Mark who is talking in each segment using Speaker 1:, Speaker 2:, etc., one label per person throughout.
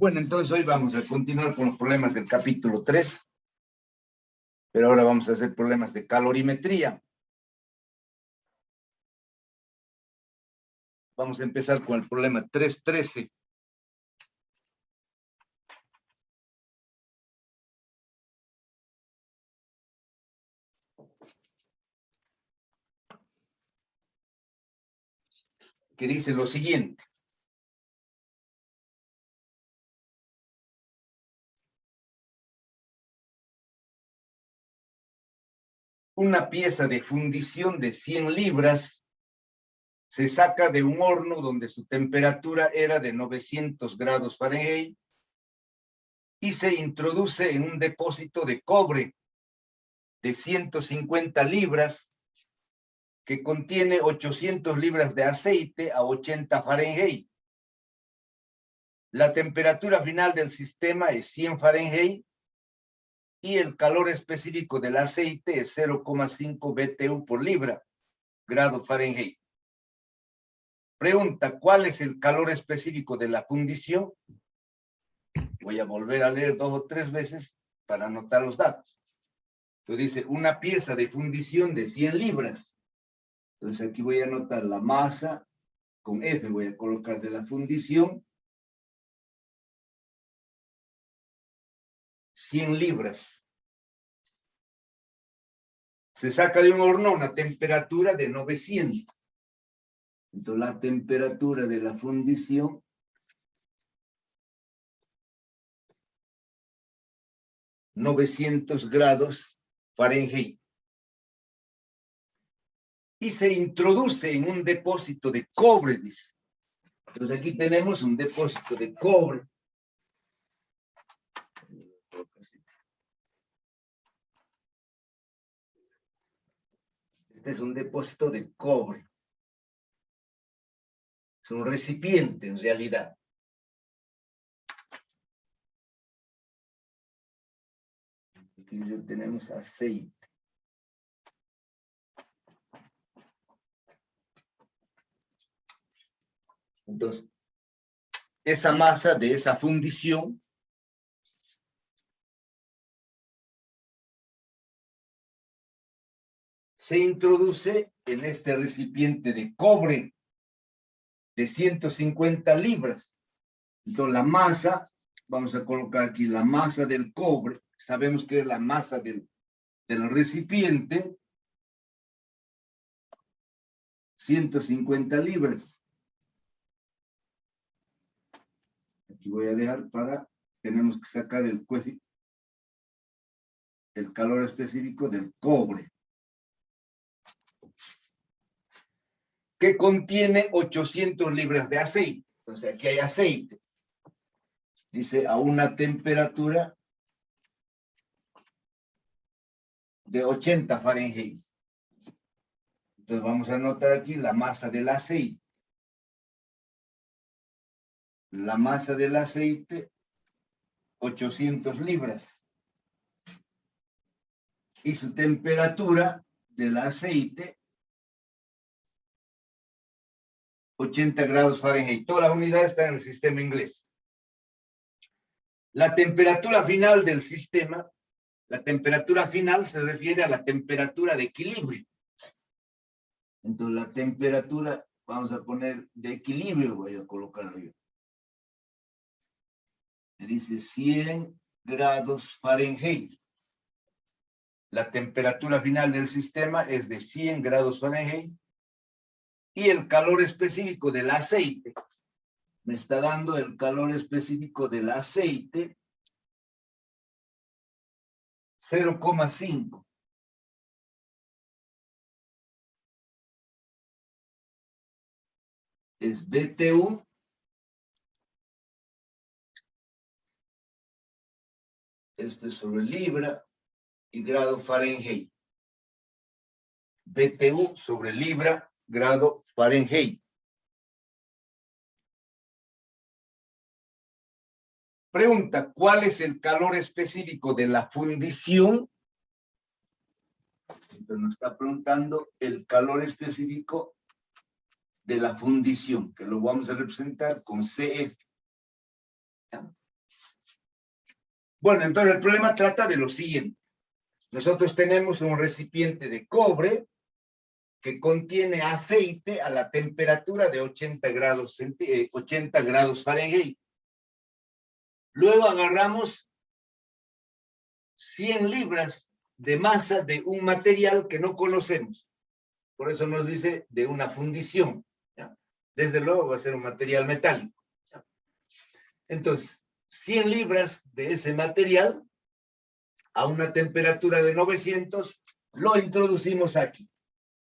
Speaker 1: Bueno, entonces hoy vamos a continuar con los problemas del capítulo 3, pero ahora vamos a hacer problemas de calorimetría. Vamos a empezar con el problema 3.13. Que dice lo siguiente. Una pieza de fundición de 100 libras se saca de un horno donde su temperatura era de 900 grados Fahrenheit y se introduce en un depósito de cobre de 150 libras que contiene 800 libras de aceite a 80 Fahrenheit. La temperatura final del sistema es 100 Fahrenheit y el calor específico del aceite es 0,5 BTU por libra, grado Fahrenheit. Pregunta, ¿cuál es el calor específico de la fundición? Voy a volver a leer 2 o 3 veces para anotar los datos. Entonces dice, una pieza de fundición de 100 libras. Entonces aquí voy a anotar la masa, con F voy a colocar de la fundición, 100 libras. Se saca de un horno a una temperatura de 900. Entonces la temperatura de la fundición (900 grados Fahrenheit). Y se introduce en un depósito de cobre, dice. Entonces aquí tenemos un depósito de cobre. Este es un depósito de cobre. Es un recipiente en realidad. Aquí ya tenemos aceite. Entonces, esa masa de esa fundición se introduce en este recipiente de cobre de 150 libras. Entonces, la masa, vamos a colocar aquí la masa del cobre, sabemos que es la masa del recipiente, 150 libras. Aquí voy a dejar tenemos que sacar el calor específico del cobre, que contiene 800 libras de aceite. Entonces aquí hay aceite. Dice a una temperatura de 80 Fahrenheit. Entonces vamos a anotar aquí la masa del aceite. La masa del aceite, 800 libras. Y su temperatura del aceite, 80 grados Fahrenheit. Todas las unidades están en el sistema inglés. La temperatura final del sistema, la temperatura final se refiere a la temperatura de equilibrio. Entonces la temperatura, vamos a poner de equilibrio, voy a colocarlo yo. Me dice 100 grados Fahrenheit. La temperatura final del sistema es de 100 grados Fahrenheit y el calor específico del aceite me está dando el calor específico del aceite 0,5. Es BTU esto es sobre libra y grado Fahrenheit. BTU sobre libra, grado Fahrenheit. Pregunta, ¿cuál es el calor específico de la fundición? Entonces nos está preguntando el calor específico de la fundición, que lo vamos a representar con CF. Bueno, entonces el problema trata de lo siguiente. Nosotros tenemos un recipiente de cobre que contiene aceite a la temperatura de 80 grados Fahrenheit. Luego agarramos 100 libras de masa de un material que no conocemos. Por eso nos dice de una fundición. ¿Ya? Desde luego va a ser un material metálico. ¿Ya? Entonces, 100 libras de ese material a una temperatura de 900 lo introducimos aquí,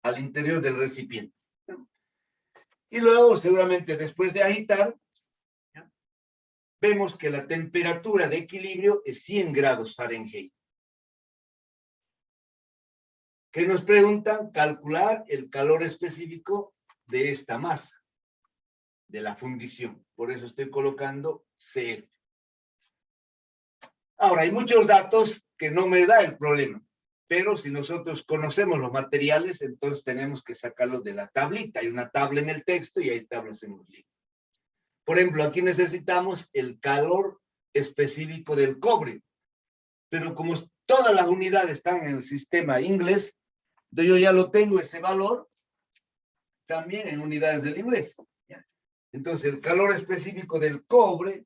Speaker 1: al interior del recipiente. ¿Ya? Y luego, seguramente después de agitar, ¿ya? Vemos que la temperatura de equilibrio es 100 grados Fahrenheit. ¿Qué nos preguntan? Calcular el calor específico de esta masa, de la fundición. Por eso estoy colocando CF. Ahora, hay muchos datos que no me da el problema, pero si nosotros conocemos los materiales, entonces tenemos que sacarlos de la tablita. Hay una tabla en el texto y hay tablas en los libros. Por ejemplo, aquí necesitamos el calor específico del cobre, pero como todas las unidades están en el sistema inglés, yo ya lo tengo ese valor también en unidades del inglés. ¿Ya? Entonces, el calor específico del cobre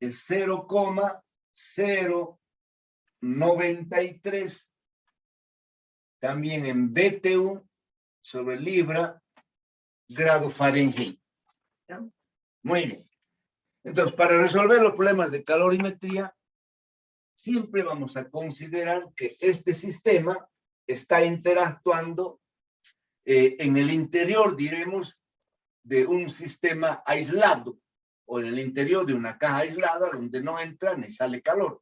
Speaker 1: es 0,093, también en BTU sobre libra, grado Fahrenheit. ¿Ya? Muy bien. Entonces, para resolver los problemas de calorimetría, siempre vamos a considerar que este sistema está interactuando en el interior, diremos, de un sistema aislado, o en el interior de una caja aislada donde no entra ni sale calor.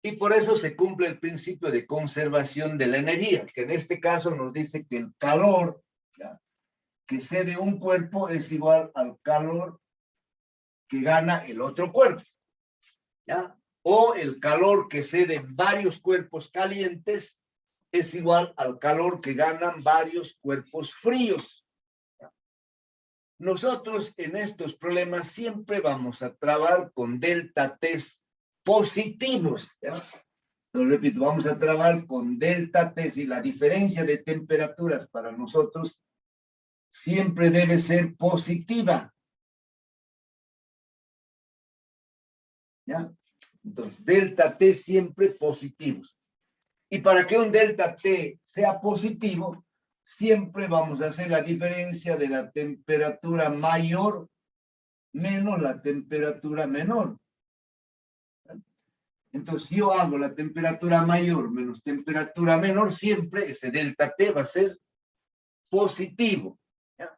Speaker 1: Y por eso se cumple el principio de conservación de la energía, que en este caso nos dice que el calor, ¿ya?, que cede un cuerpo es igual al calor que gana el otro cuerpo, ¿ya? O el calor que cede varios cuerpos calientes es igual al calor que ganan varios cuerpos fríos. Nosotros en estos problemas siempre vamos a trabajar con delta T positivos. ¿Ya? Lo repito, vamos a trabajar con delta T y la diferencia de temperaturas para nosotros siempre debe ser positiva. ¿Ya? Entonces, delta T siempre positivos. Y para que un delta T sea positivo, siempre vamos a hacer la diferencia de la temperatura mayor menos la temperatura menor. Entonces, si yo hago la temperatura mayor menos temperatura menor, siempre ese delta T va a ser positivo. ¿Ya?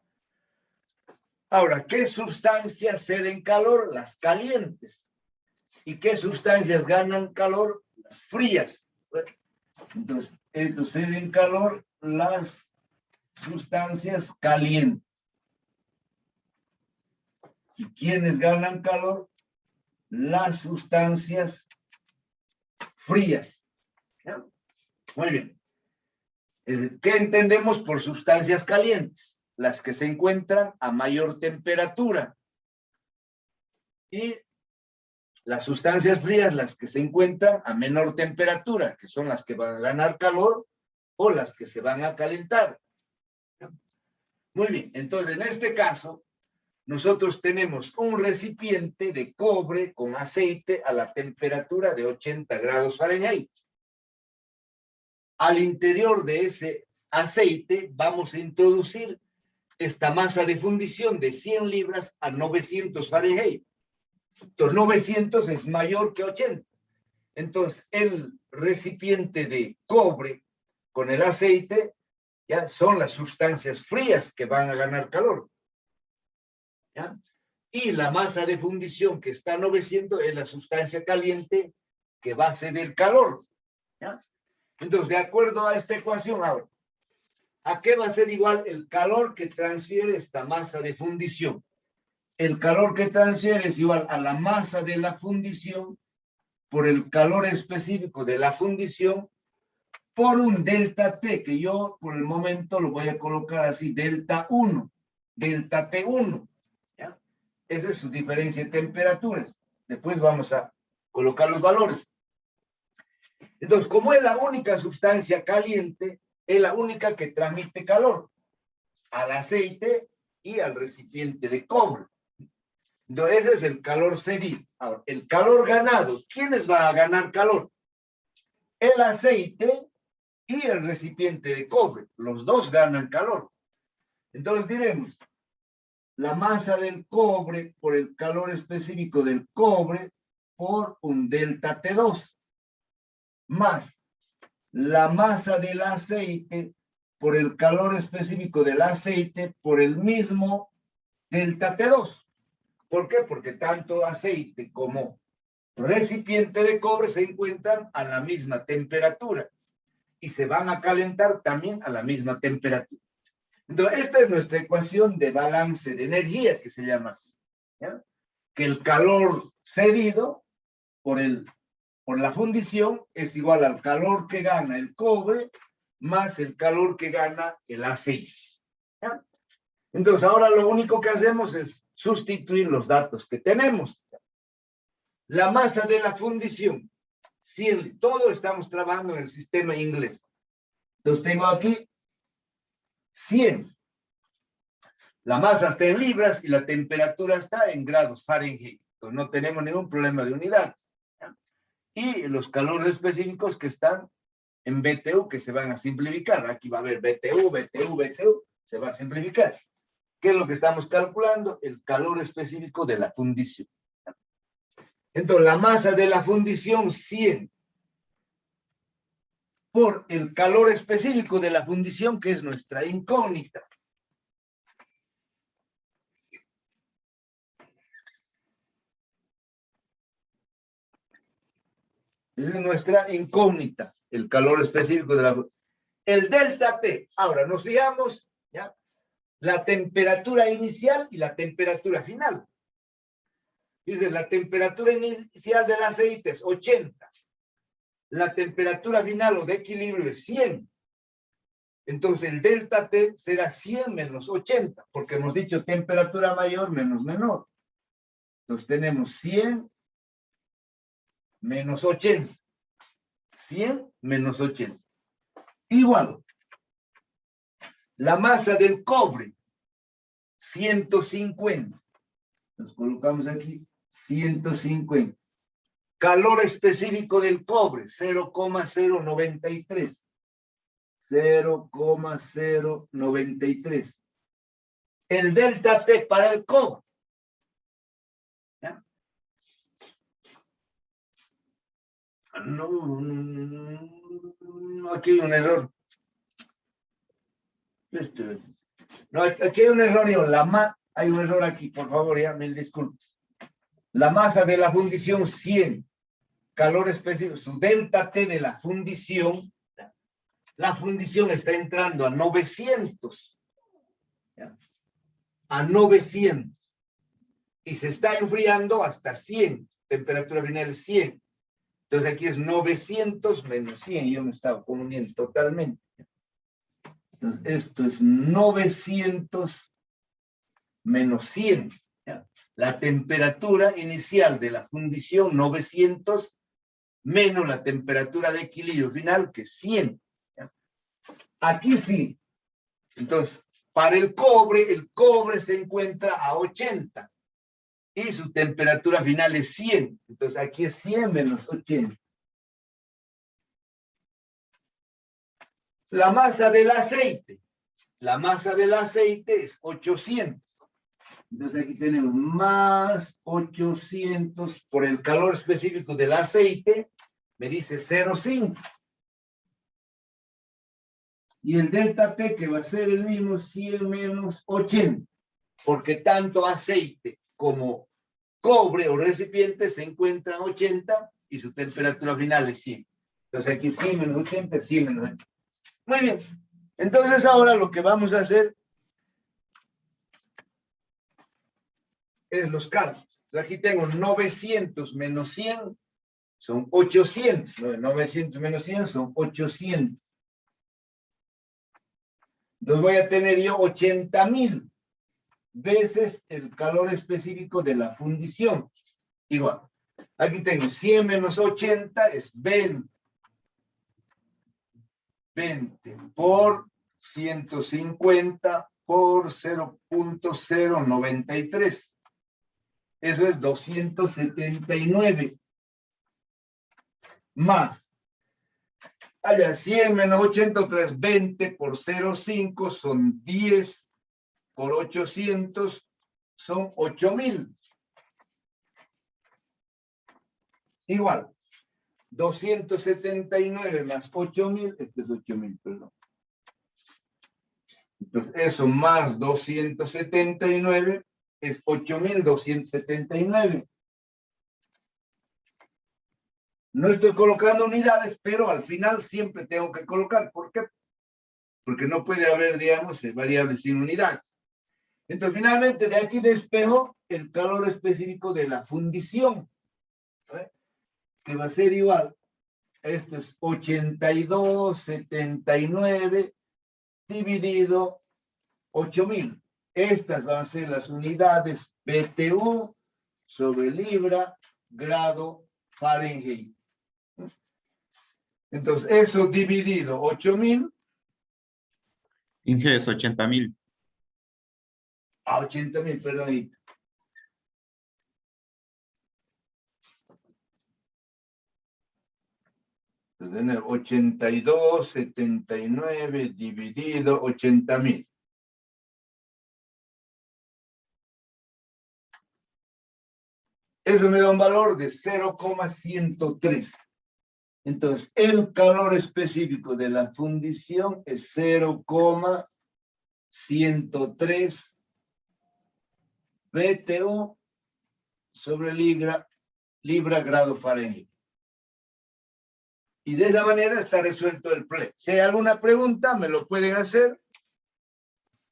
Speaker 1: Ahora, ¿qué sustancias ceden calor? Las calientes. ¿Y qué sustancias ganan calor? Las frías. Entonces, ceden calor las sustancias calientes. ¿Y quiénes ganan calor? Las sustancias frías. ¿Ya? Muy bien. ¿Qué entendemos por sustancias calientes? Las que se encuentran a mayor temperatura. Y las sustancias frías, las que se encuentran a menor temperatura, que son las que van a ganar calor o las que se van a calentar. Muy bien, entonces en este caso, nosotros tenemos un recipiente de cobre con aceite a la temperatura de 80 grados Fahrenheit. Al interior de ese aceite vamos a introducir esta masa de fundición de 100 libras a 900 Fahrenheit. Entonces, 900 es mayor que 80. Entonces, el recipiente de cobre con el aceite ya son las sustancias frías que van a ganar calor. ¿Ya? Y la masa de fundición que está a 900 es la sustancia caliente que va a ceder calor. ¿Ya? Entonces, de acuerdo a esta ecuación ahora, ¿a qué va a ser igual el calor que transfiere esta masa de fundición? El calor que transfiere es igual a la masa de la fundición por el calor específico de la fundición por un delta T, que yo por el momento lo voy a colocar así, delta 1, delta T1. ¿Ya? Esa es su diferencia de temperaturas. Después vamos a colocar los valores. Entonces, como es la única sustancia caliente, es la única que transmite calor al aceite y al recipiente de cobre. Entonces, ese es el calor cedido. Ahora, el calor ganado, ¿quiénes van a ganar calor? El aceite y el recipiente de cobre. Los dos ganan calor. Entonces diremos, la masa del cobre por el calor específico del cobre por un delta T2, más la masa del aceite por el calor específico del aceite por el mismo delta T2. ¿Por qué? Porque tanto aceite como recipiente de cobre se encuentran a la misma temperatura y se van a calentar también a la misma temperatura. Entonces, esta es nuestra ecuación de balance de energía, que se llama así, ¿ya? Que el calor cedido por la fundición es igual al calor que gana el cobre más el calor que gana el aceite, ¿ya? Entonces, ahora lo único que hacemos es sustituir los datos que tenemos. La masa de la fundición, si todo estamos trabajando en el sistema inglés. Entonces, tengo aquí 100. La masa está en libras y la temperatura está en grados Fahrenheit. Entonces, no tenemos ningún problema de unidades, ¿ya? Y los calores específicos que están en BTU, que se van a simplificar. Aquí va a haber BTU, se va a simplificar. ¿Qué es lo que estamos calculando? El calor específico de la fundición. Entonces, la masa de la fundición 100 por el calor específico de la fundición, que es nuestra incógnita. Es nuestra incógnita, el calor específico de la... El delta T. Ahora, nos fijamos, ¿ya? La temperatura inicial y la temperatura final. Dice, la temperatura inicial del aceite es 80. La temperatura final o de equilibrio es 100. Entonces, el delta T será 100 menos 80, porque hemos dicho temperatura mayor menos menor. Entonces, tenemos 100 menos 80. 100 menos 80. Igual. La masa del cobre, 150. Nos colocamos aquí, 150. Calor específico del cobre, 0,093. 0,093. El delta T para el cobre. ¿Ya? No, aquí hay un error. No, aquí hay un error. Hay un error aquí, por favor, ya me disculpes. La masa de la fundición 100, calor específico, su delta T de la fundición está entrando a 900. ¿Ya? A 900. Y se está enfriando hasta 100, temperatura final 100. Entonces aquí es 900 menos 100, yo me estaba confundiendo totalmente. Entonces esto es 900 menos 100. ¿Ya? La temperatura inicial de la fundición, 900, menos la temperatura de equilibrio final, que es 100. ¿Ya? Aquí sí. Entonces, para el cobre se encuentra a 80. Y su temperatura final es 100. Entonces, aquí es 100 menos 80. La masa del aceite. La masa del aceite es 800. Entonces, aquí tenemos más 800 por el calor específico del aceite. Me dice 0,5. Y el delta T, que va a ser el mismo, 100 menos 80. Porque tanto aceite como cobre o recipiente se encuentran 80 y su temperatura final es 100. Entonces aquí 100 menos 80, 100 menos 80. Muy bien. Entonces ahora lo que vamos a hacer es los cálculos. Aquí tengo 900 menos 100 son 800. 900 menos 100 son 800. Entonces voy a tener yo 80,000 veces el calor específico de la fundición. Igual. Aquí tengo 100 menos 80 es 20. 20 por 150 por 0.093. Eso es 279. Más. Allá 100 menos 80 otra vez 20 por 0.5 son 10 por 800 son 8.000. Igual. 279 más 8.000, este es 8.000, perdón. Entonces, eso más 279 es 8.279. No estoy colocando unidades, pero al final siempre tengo que colocar. ¿Por qué? Porque no puede haber, digamos, variables sin unidades. Entonces, finalmente, de aquí despejo el calor específico de la fundición, ¿eh? Que va a ser igual. Esto es 82,79 dividido 8.000. Estas van a ser las unidades BTU sobre libra, grado, Fahrenheit. Entonces, eso dividido 8.000.
Speaker 2: Inge es 80.000.
Speaker 1: A 80.000, perdón. Entonces, 82,79 dividido 80.000. Eso me da un valor de 0,103. Entonces, el calor específico de la fundición es 0,103 BTU sobre libra grado Fahrenheit. Y de esa manera está resuelto el problema. Si hay alguna pregunta, me lo pueden hacer.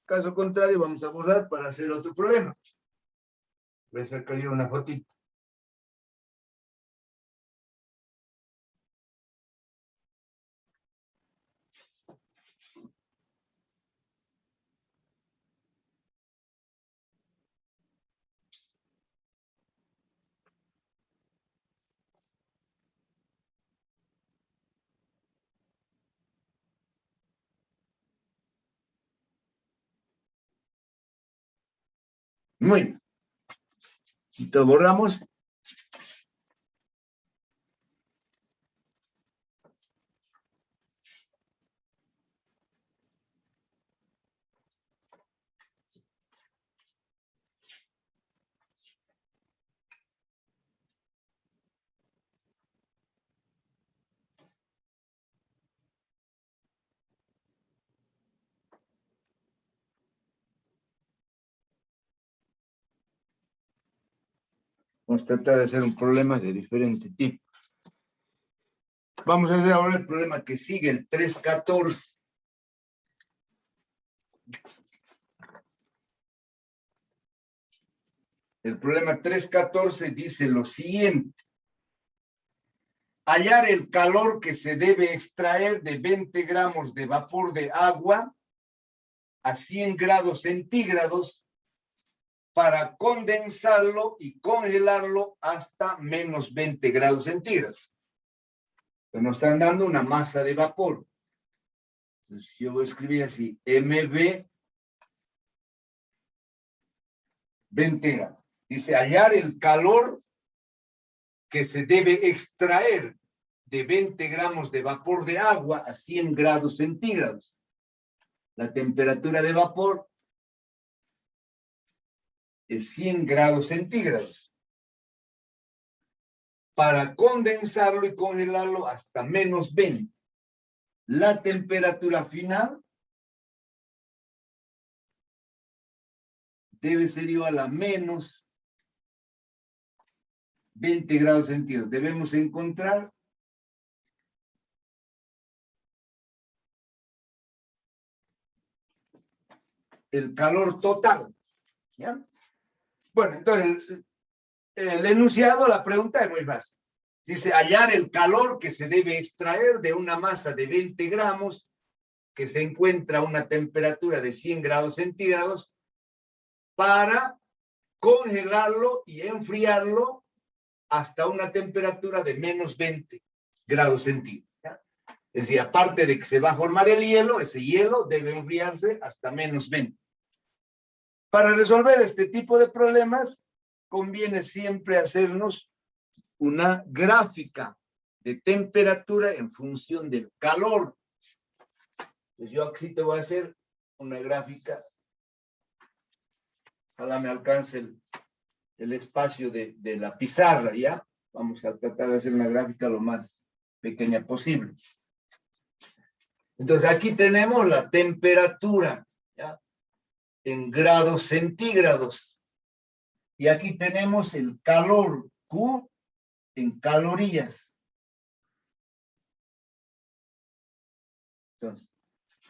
Speaker 1: Caso contrario, vamos a borrar para hacer otro problema. Voy a sacar yo una fotito. Muy bien. Entonces borramos. Vamos a tratar de hacer un problema de diferente tipo. Vamos a hacer ahora el problema que sigue, el 314. El problema 314 dice lo siguiente. Hallar el calor que se debe extraer de 20 gramos de vapor de agua a 100 grados centígrados para condensarlo y congelarlo hasta menos 20 grados centígrados. Nos están dando una masa de vapor. Entonces yo voy a escribir así, MV 20 grados. Dice, hallar el calor que se debe extraer de 20 gramos de vapor de agua a 100 grados centígrados. La temperatura de vapor es 100 grados centígrados. Para condensarlo y congelarlo hasta menos 20. La temperatura final debe ser igual a menos 20 grados centígrados. Debemos encontrar el calor total. ¿Ya? Bueno, entonces, el enunciado, la pregunta es muy fácil. Dice, hallar el calor que se debe extraer de una masa de 20 gramos que se encuentra a una temperatura de 100 grados centígrados para congelarlo y enfriarlo hasta una temperatura de menos 20 grados centígrados. ¿Ya? Es decir, aparte de que se va a formar el hielo, ese hielo debe enfriarse hasta menos 20. Para resolver este tipo de problemas, conviene siempre hacernos una gráfica de temperatura en función del calor. Entonces yo aquí te voy a hacer una gráfica. Ojalá me alcance el espacio de la pizarra, ¿ya? Vamos a tratar de hacer una gráfica lo más pequeña posible. Entonces aquí tenemos la temperatura, ¿ya? En grados centígrados. Y aquí tenemos el calor, Q, en calorías. Entonces,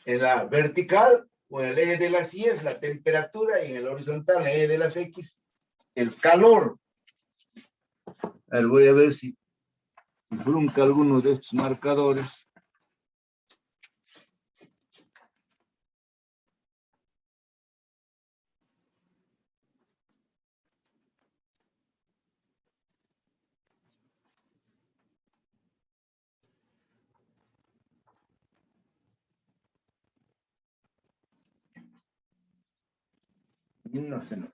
Speaker 1: en la vertical o en el eje de las Y es la temperatura y en el horizontal, en el eje de las X, el calor. A ver, voy a ver si trunca alguno de estos marcadores. No se nota.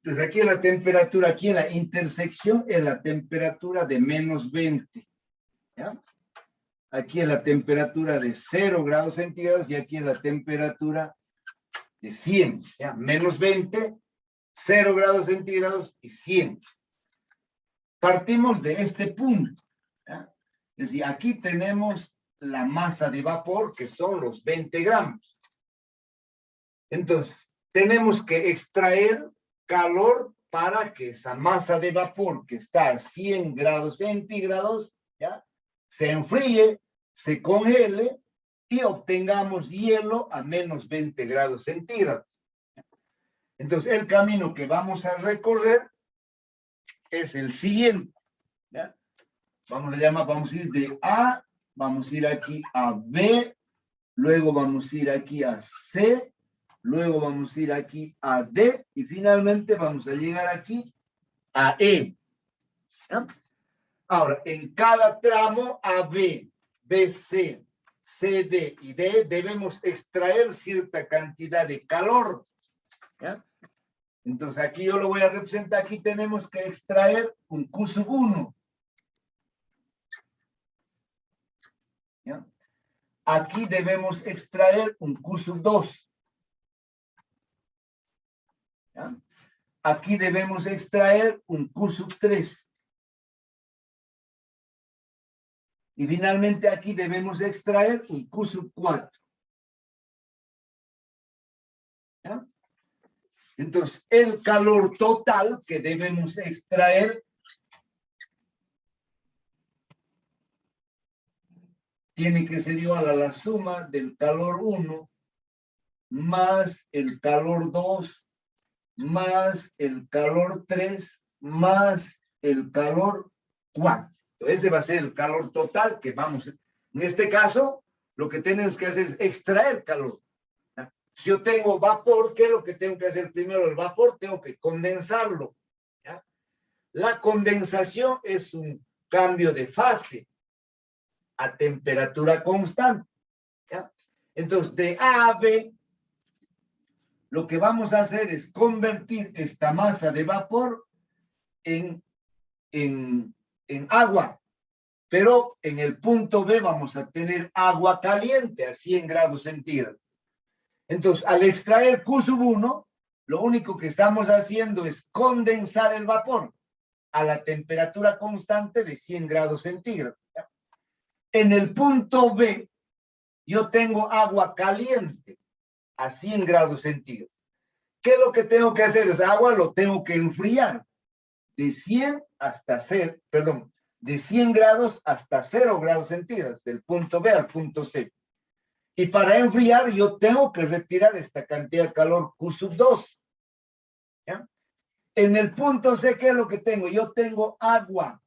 Speaker 1: Entonces aquí la temperatura, aquí en la intersección es la temperatura de menos 20. ¿Ya? Aquí es la temperatura de 0 grados centígrados y aquí es la temperatura de 100. ¿Ya? Menos 20, 0 grados centígrados y 100. Partimos de este punto. ¿Ya? Es decir, aquí tenemos la masa de vapor, que son los 20 gramos. Entonces, tenemos que extraer calor para que esa masa de vapor que está a 100 grados centígrados, ¿ya? Se enfríe, se congele y obtengamos hielo a menos 20 grados centígrados. Entonces, el camino que vamos a recorrer es el siguiente. ¿Ya? Vamos a ir de A, vamos a ir aquí a B, luego vamos a ir aquí a C, luego vamos a ir aquí a D y finalmente vamos a llegar aquí a E. ¿Ya? Ahora, en cada tramo AB, BC, CD y D debemos extraer cierta cantidad de calor. ¿Ya? Entonces aquí yo lo voy a representar, aquí tenemos que extraer un Q sub 1. ¿Ya? Aquí debemos extraer un Q sub 2. ¿Ya? Aquí debemos extraer un Q sub 3. Y finalmente aquí debemos extraer un Q sub 4. ¿Ya? Entonces, el calor total que debemos extraer tiene que ser igual a la suma del calor 1 más el calor 2 más el calor 3 más el calor 4. Ese va a ser el calor total que vamos. En este caso, lo que tenemos que hacer es extraer calor. Si yo tengo vapor, ¿qué es lo que tengo que hacer primero? El vapor tengo que condensarlo. ¿Ya? La condensación es un cambio de fase a temperatura constante. ¿Ya? Entonces, de A a B, lo que vamos a hacer es convertir esta masa de vapor en agua. Pero en el punto B vamos a tener agua caliente a 100 grados centígrados. Entonces, al extraer Q sub 1, lo único que estamos haciendo es condensar el vapor a la temperatura constante de 100 grados centígrados. En el punto B, yo tengo agua caliente a 100 grados centígrados. ¿Qué es lo que tengo que hacer? Esa agua lo tengo que enfriar de 100 hasta 0, perdón, de 100 grados hasta 0 grados centígrados, del punto B al punto C. Y para enfriar yo tengo que retirar esta cantidad de calor Q2. ¿Ya? En el punto C, ¿qué es lo que tengo? Yo tengo agua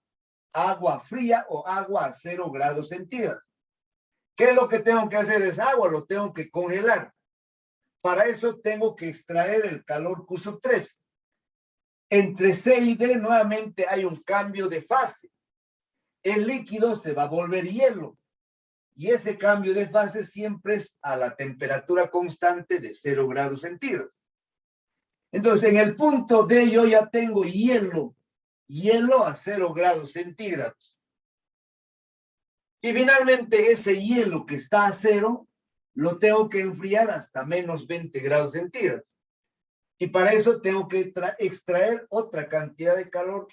Speaker 1: fría o agua a 0 grados centígrados. ¿Qué es lo que tengo que hacer? Es agua, lo tengo que congelar. Para eso tengo que extraer el calor Q3. Entre C y D nuevamente hay un cambio de fase. El líquido se va a volver hielo. Y ese cambio de fase siempre es a la temperatura constante de 0 grados centígrados. Entonces, en el punto D yo ya tengo hielo a 0 grados centígrados. Y finalmente ese hielo que está a 0 lo tengo que enfriar hasta menos 20 grados centígrados. Y para eso tengo que extraer otra cantidad de calor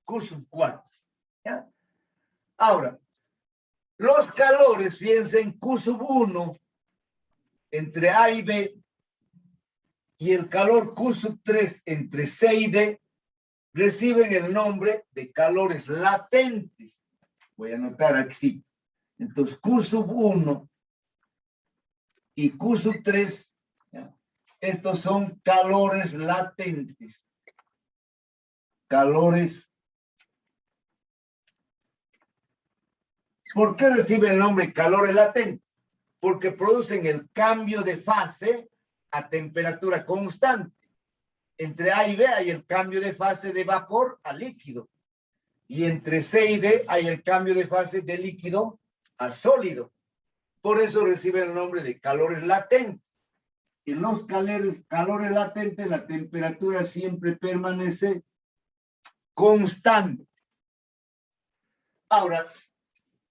Speaker 1: Q4. ¿Ya? Ahora, los calores, fíjense, en Q1 entre A y B y el calor Q3 entre C y D reciben el nombre de calores latentes. Voy a anotar aquí. Entonces, Q1 y Q3, ¿ya? Estos son calores latentes. Calores. ¿Por qué reciben el nombre calores latentes? Porque producen el cambio de fase a temperatura constante. Entre A y B hay el cambio de fase de vapor a líquido. Y entre C y D hay el cambio de fase de líquido a sólido. Por eso reciben el nombre de calores latentes. En los calores latentes la temperatura siempre permanece constante. Ahora,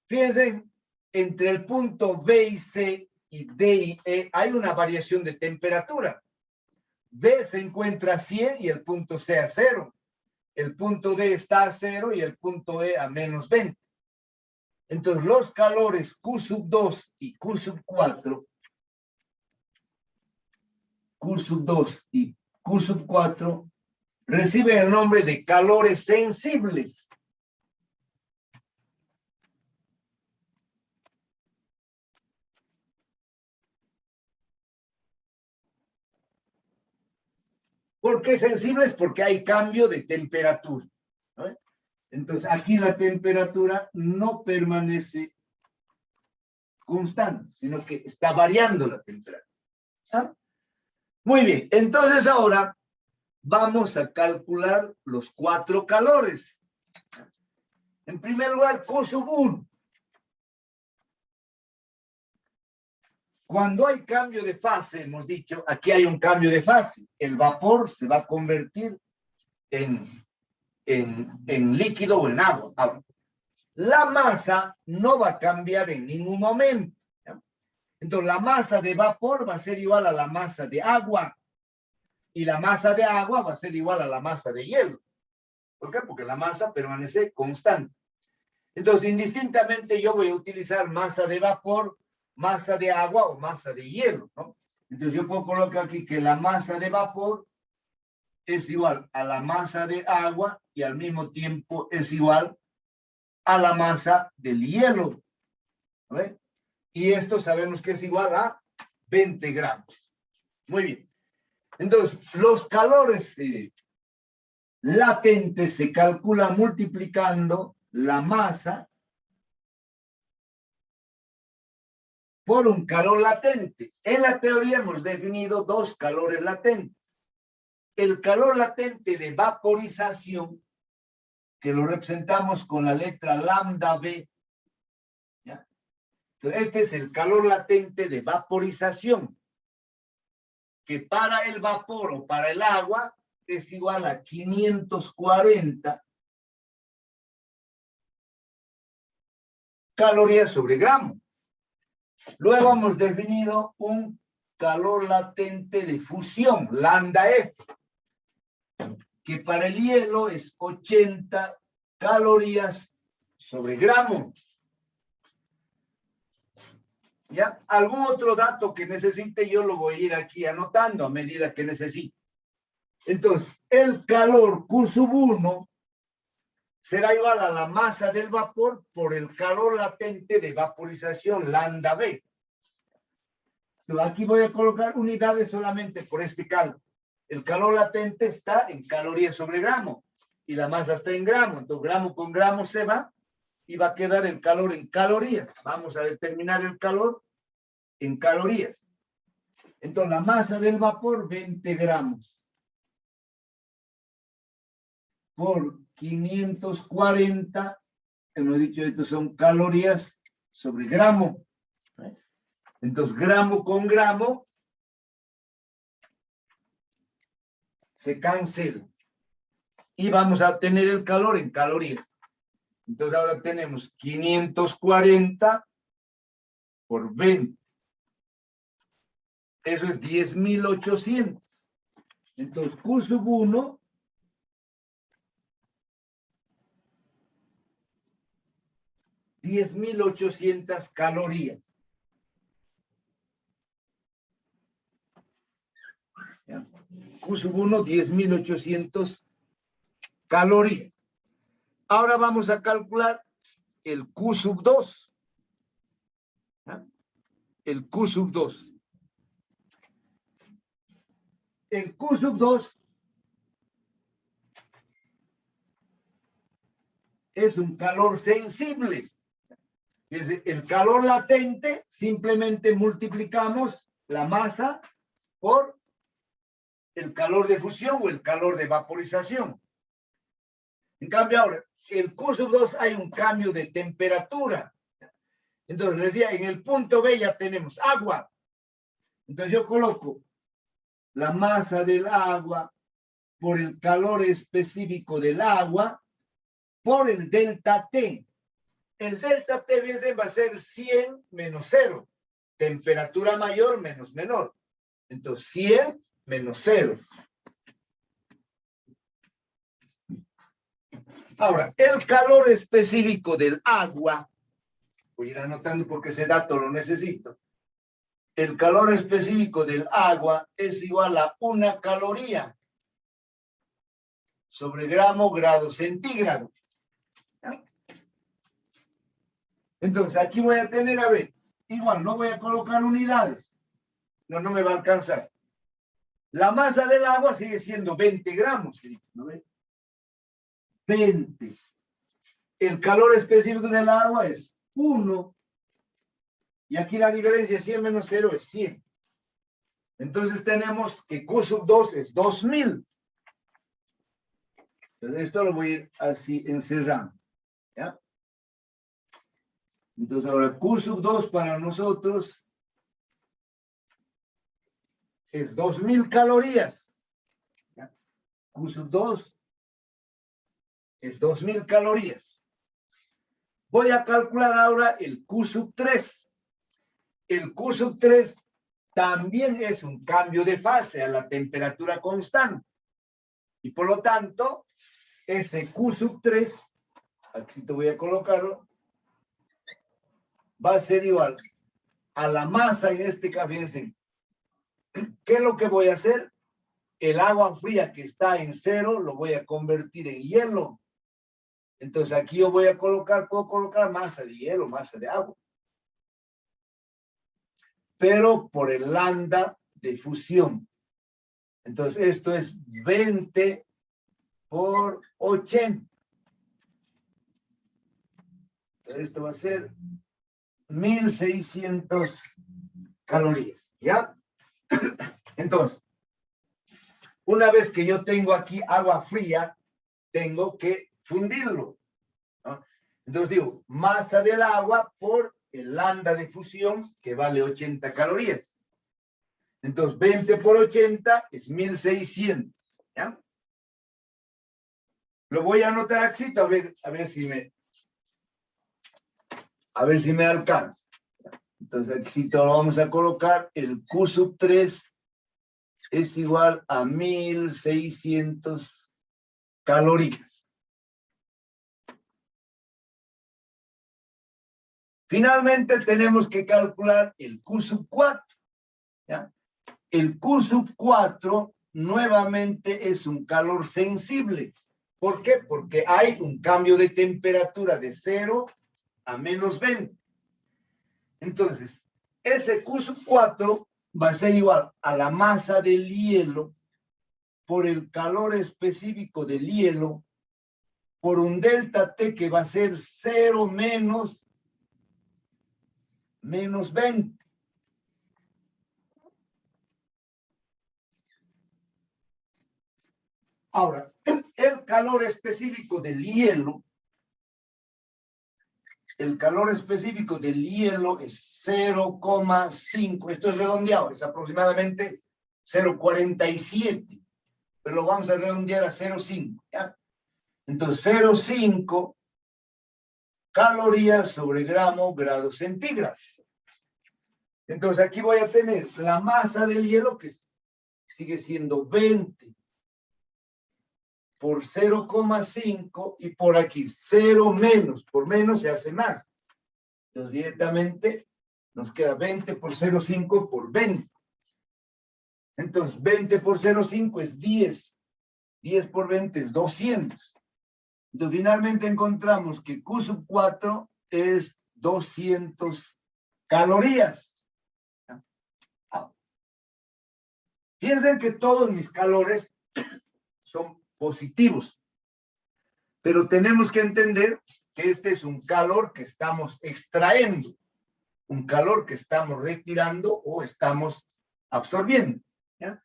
Speaker 1: fíjense, entre el punto B y C y D y E hay una variación de temperatura. B se encuentra a 100 y el punto C a 0. El punto D está a 0 y el punto E a menos 20. Entonces, los calores Q2 y Q4 y Q4 reciben el nombre de calores sensibles. ¿Por qué sensibles? Porque hay cambio de temperatura, ¿no? Entonces, aquí la temperatura no permanece constante, sino que está variando la temperatura. ¿Ah? Muy bien, entonces ahora vamos a calcular los 4 calores. En primer lugar, Q1. Cuando hay cambio de fase, hemos dicho, aquí hay un cambio de fase. El vapor se va a convertir en líquido o en agua. Ahora, la masa no va a cambiar en ningún momento. ¿Ya? Entonces, la masa de vapor va a ser igual a la masa de agua. Y la masa de agua va a ser igual a la masa de hielo. ¿Por qué? Porque la masa permanece constante. Entonces, indistintamente yo voy a utilizar masa de vapor, masa de agua o masa de hielo, ¿no? Entonces, yo puedo colocar aquí que la masa de vapor es igual a la masa de agua y al mismo tiempo es igual a la masa del hielo. ¿A ver? Y esto sabemos que es igual a 20 gramos. Muy bien. Entonces, los calores latentes se calculan multiplicando la masa por un calor latente. En la teoría hemos definido 2 calores latentes. El calor latente de vaporización, que lo representamos con la letra lambda B. ¿Ya? Entonces, este es el calor latente de vaporización, que para el vapor o para el agua es igual a 540 calorías sobre gramo. Luego hemos definido un calor latente de fusión, lambda F, que para el hielo es 80 calorías sobre gramo. ¿Ya? Algún otro dato que necesite, yo lo voy a ir aquí anotando a medida que necesite. Entonces, el calor Q1 será igual a la masa del vapor por el calor latente de vaporización, lambda B. Entonces, aquí voy a colocar unidades solamente por este cálculo. El calor latente está en calorías sobre gramo y la masa está en gramo. Entonces, gramo con gramo se va y va a quedar el calor en calorías. Vamos a determinar el calor en calorías. Entonces, la masa del vapor, 20 gramos por 540, hemos dicho, estos son calorías sobre gramo. Entonces, gramo con gramo se cancela. Y vamos a tener el calor en calorías. Entonces, ahora tenemos 540 por 20. Eso es 10.800. Entonces, Q1 10.800 calorías. ¿Ya? Q1 10.800 calorías. Ahora vamos a calcular el Q2. ¿Ya? El Q2. El Q2 es un calor sensible. Es el calor latente, simplemente multiplicamos la masa por el calor de fusión o el calor de vaporización. En cambio ahora, el Q2 hay un cambio de temperatura. Entonces, les decía, en el punto B ya tenemos agua. Entonces yo coloco la masa del agua por el calor específico del agua por el delta T. El delta T va a ser 100 menos 0. Temperatura mayor menos menor. Entonces, 100 menos 0. Ahora, el calor específico del agua, voy a ir anotando porque ese dato lo necesito. El calor específico del agua es igual a 1 caloría sobre grado centígrado. ¿Ya? Entonces, aquí voy a tener, a ver, igual no voy a colocar unidades. No me va a alcanzar. La masa del agua sigue siendo 20 gramos. ¿No ves? 20. El calor específico del agua es 1. Y aquí la diferencia 100 menos 0 es 100. Entonces tenemos que Q2 es 2000. Entonces esto lo voy a ir así encerrando. ¿Ya? Entonces ahora Q2 para nosotros es 2000 calorías. ¿Ya? Q2 es 2000 calorías. Voy a calcular ahora el Q3. El Q3 también es un cambio de fase a la temperatura constante. Y por lo tanto, ese Q3, aquí te voy a colocarlo, va a ser igual a la masa en este caso. Fíjense, ¿qué es lo que voy a hacer? El agua fría que está en 0 lo voy a convertir en hielo. Entonces aquí yo voy a colocar, puedo colocar masa de hielo, masa de agua. Pero por el lambda de fusión. Entonces esto es 20 por 80. Esto va a ser 1600 calorías. ¿Ya? Entonces, una vez que yo tengo aquí agua fría, tengo que fundirlo, ¿no? Entonces digo, masa del agua por el lambda de fusión, que vale 80 calorías. Entonces, 20 por 80 es 1600. ¿Ya? Lo voy a anotar aquí, a ver si me alcanza. Entonces, aquí lo vamos a colocar. El Q3 es igual a 1600 calorías. Finalmente tenemos que calcular el Q sub 4. ¿Ya? El Q sub 4 nuevamente es un calor sensible. ¿Por qué? Porque hay un cambio de temperatura de 0 a menos 20. Entonces, ese Q sub 4 va a ser igual a la masa del hielo por el calor específico del hielo por un delta T que va a ser 0 menos 20. Ahora, el calor específico del hielo, es 0,5, esto es redondeado, es aproximadamente 0,47, pero lo vamos a redondear a 0,5, ¿ya? Entonces, 0,5 calorías sobre grados centígrados. Entonces, aquí voy a tener la masa del hielo, que sigue siendo 20 por 0,5 y por aquí 0 menos, por menos se hace más. Entonces directamente nos queda 20 por 0,5 por 20. Entonces 20 por 0,5 es 10. 10 por 20 es 200. Entonces finalmente encontramos que Q sub 4 es 200 calorías. Piensen que todos mis calores son positivos, pero tenemos que entender que este es un calor que estamos extrayendo, un calor que estamos retirando o estamos absorbiendo, ¿ya?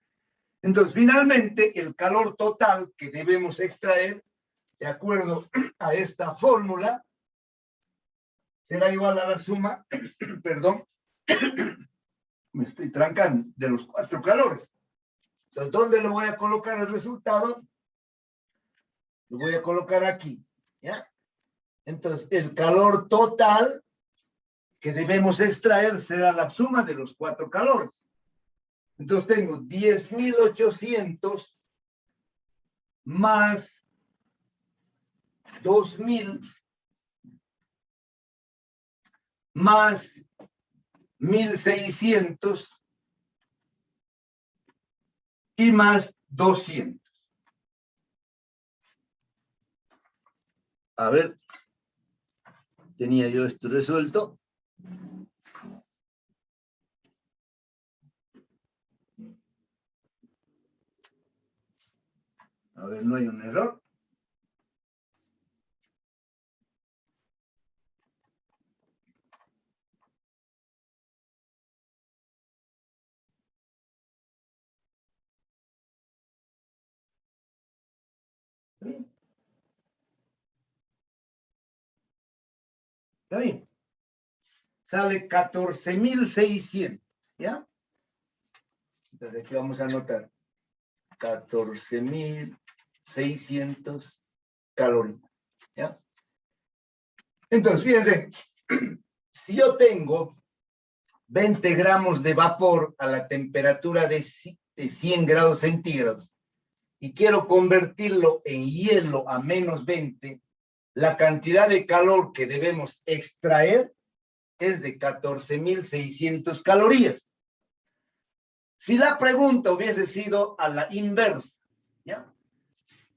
Speaker 1: Entonces, finalmente, el calor total que debemos extraer, de acuerdo a esta fórmula, será igual a la suma, perdón, me estoy trancando, de los 4 calores. Entonces, ¿dónde le voy a colocar el resultado? Lo voy a colocar aquí, ¿ya? Entonces, el calor total que debemos extraer será la suma de los 4 calores. Entonces, tengo 10.800 más 2.000 más 1.600 y más 200. A ver, tenía yo esto resuelto. A ver, no hay un error. ¿Está bien? Sale 14.600, ¿ya? Entonces aquí vamos a anotar 14.600 calorías, ¿ya? Entonces, fíjense, si yo tengo 20 gramos de vapor a la temperatura de 100 grados centígrados y quiero convertirlo en hielo a menos 20, la cantidad de calor que debemos extraer es de 14.600 calorías. Si la pregunta hubiese sido a la inversa, ¿ya?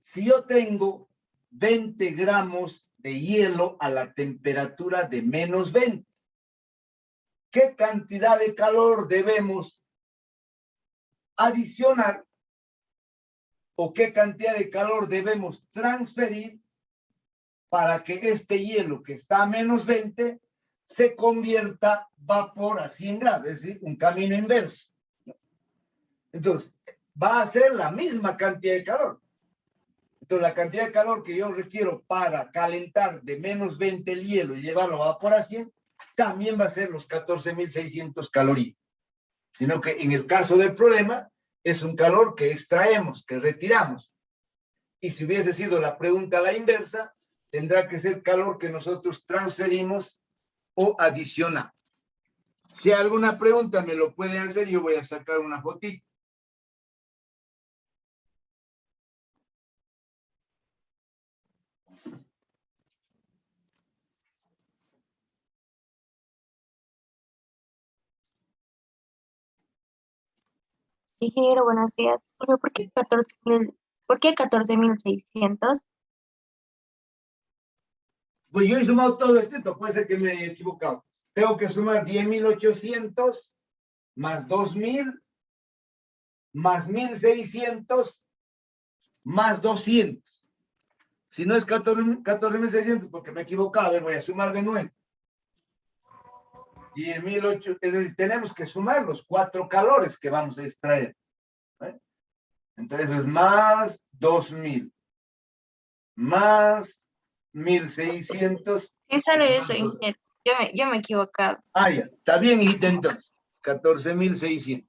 Speaker 1: Si yo tengo 20 gramos de hielo a la temperatura de menos 20, ¿qué cantidad de calor debemos adicionar o qué cantidad de calor debemos transferir para que este hielo que está a menos 20 se convierta vapor a 100 grados, es decir, un camino inverso? Entonces, va a ser la misma cantidad de calor. Entonces, la cantidad de calor que yo requiero para calentar de menos 20 el hielo y llevarlo a vapor a 100, también va a ser los 14.600 calorías. Sino que en el caso del problema, es un calor que extraemos, que retiramos. Y si hubiese sido la pregunta a la inversa, tendrá que ser calor que nosotros transferimos o adicionamos. Si hay alguna pregunta, me lo pueden hacer, yo voy a sacar una fotito.
Speaker 3: Ingeniero, buenos días. Pero ¿por qué 14.600?
Speaker 1: Pues yo he sumado todo esto, puede ser que me he equivocado. Tengo que sumar 10.800 más 2.000 más 1.600 más 200. Si no es 14.600, porque me he equivocado, a ver, voy a sumar de nuevo. 10.800, es decir, tenemos que sumar los 4 calores que vamos a extraer. ¿Eh? Entonces es más 2.000 más 1.600.
Speaker 3: Sí, sale eso, ingeniero. Yo me he equivocado.
Speaker 1: Ah, ya, está bien, hijita, entonces. 14.600.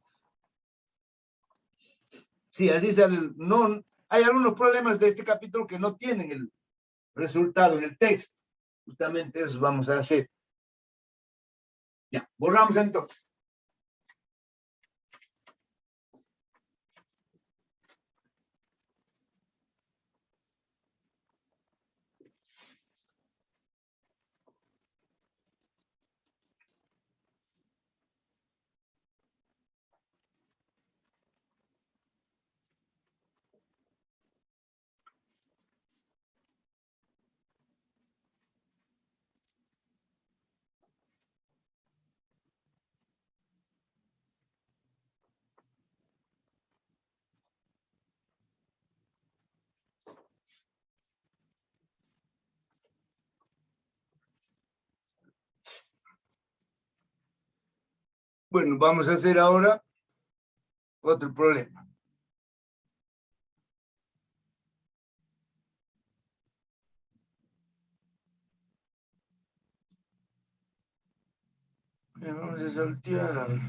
Speaker 1: Sí, así sale. No, hay algunos problemas de este capítulo que no tienen el resultado en el texto. Justamente eso vamos a hacer. Ya, borramos entonces. Bueno, vamos a hacer ahora otro problema. Vamos a saltear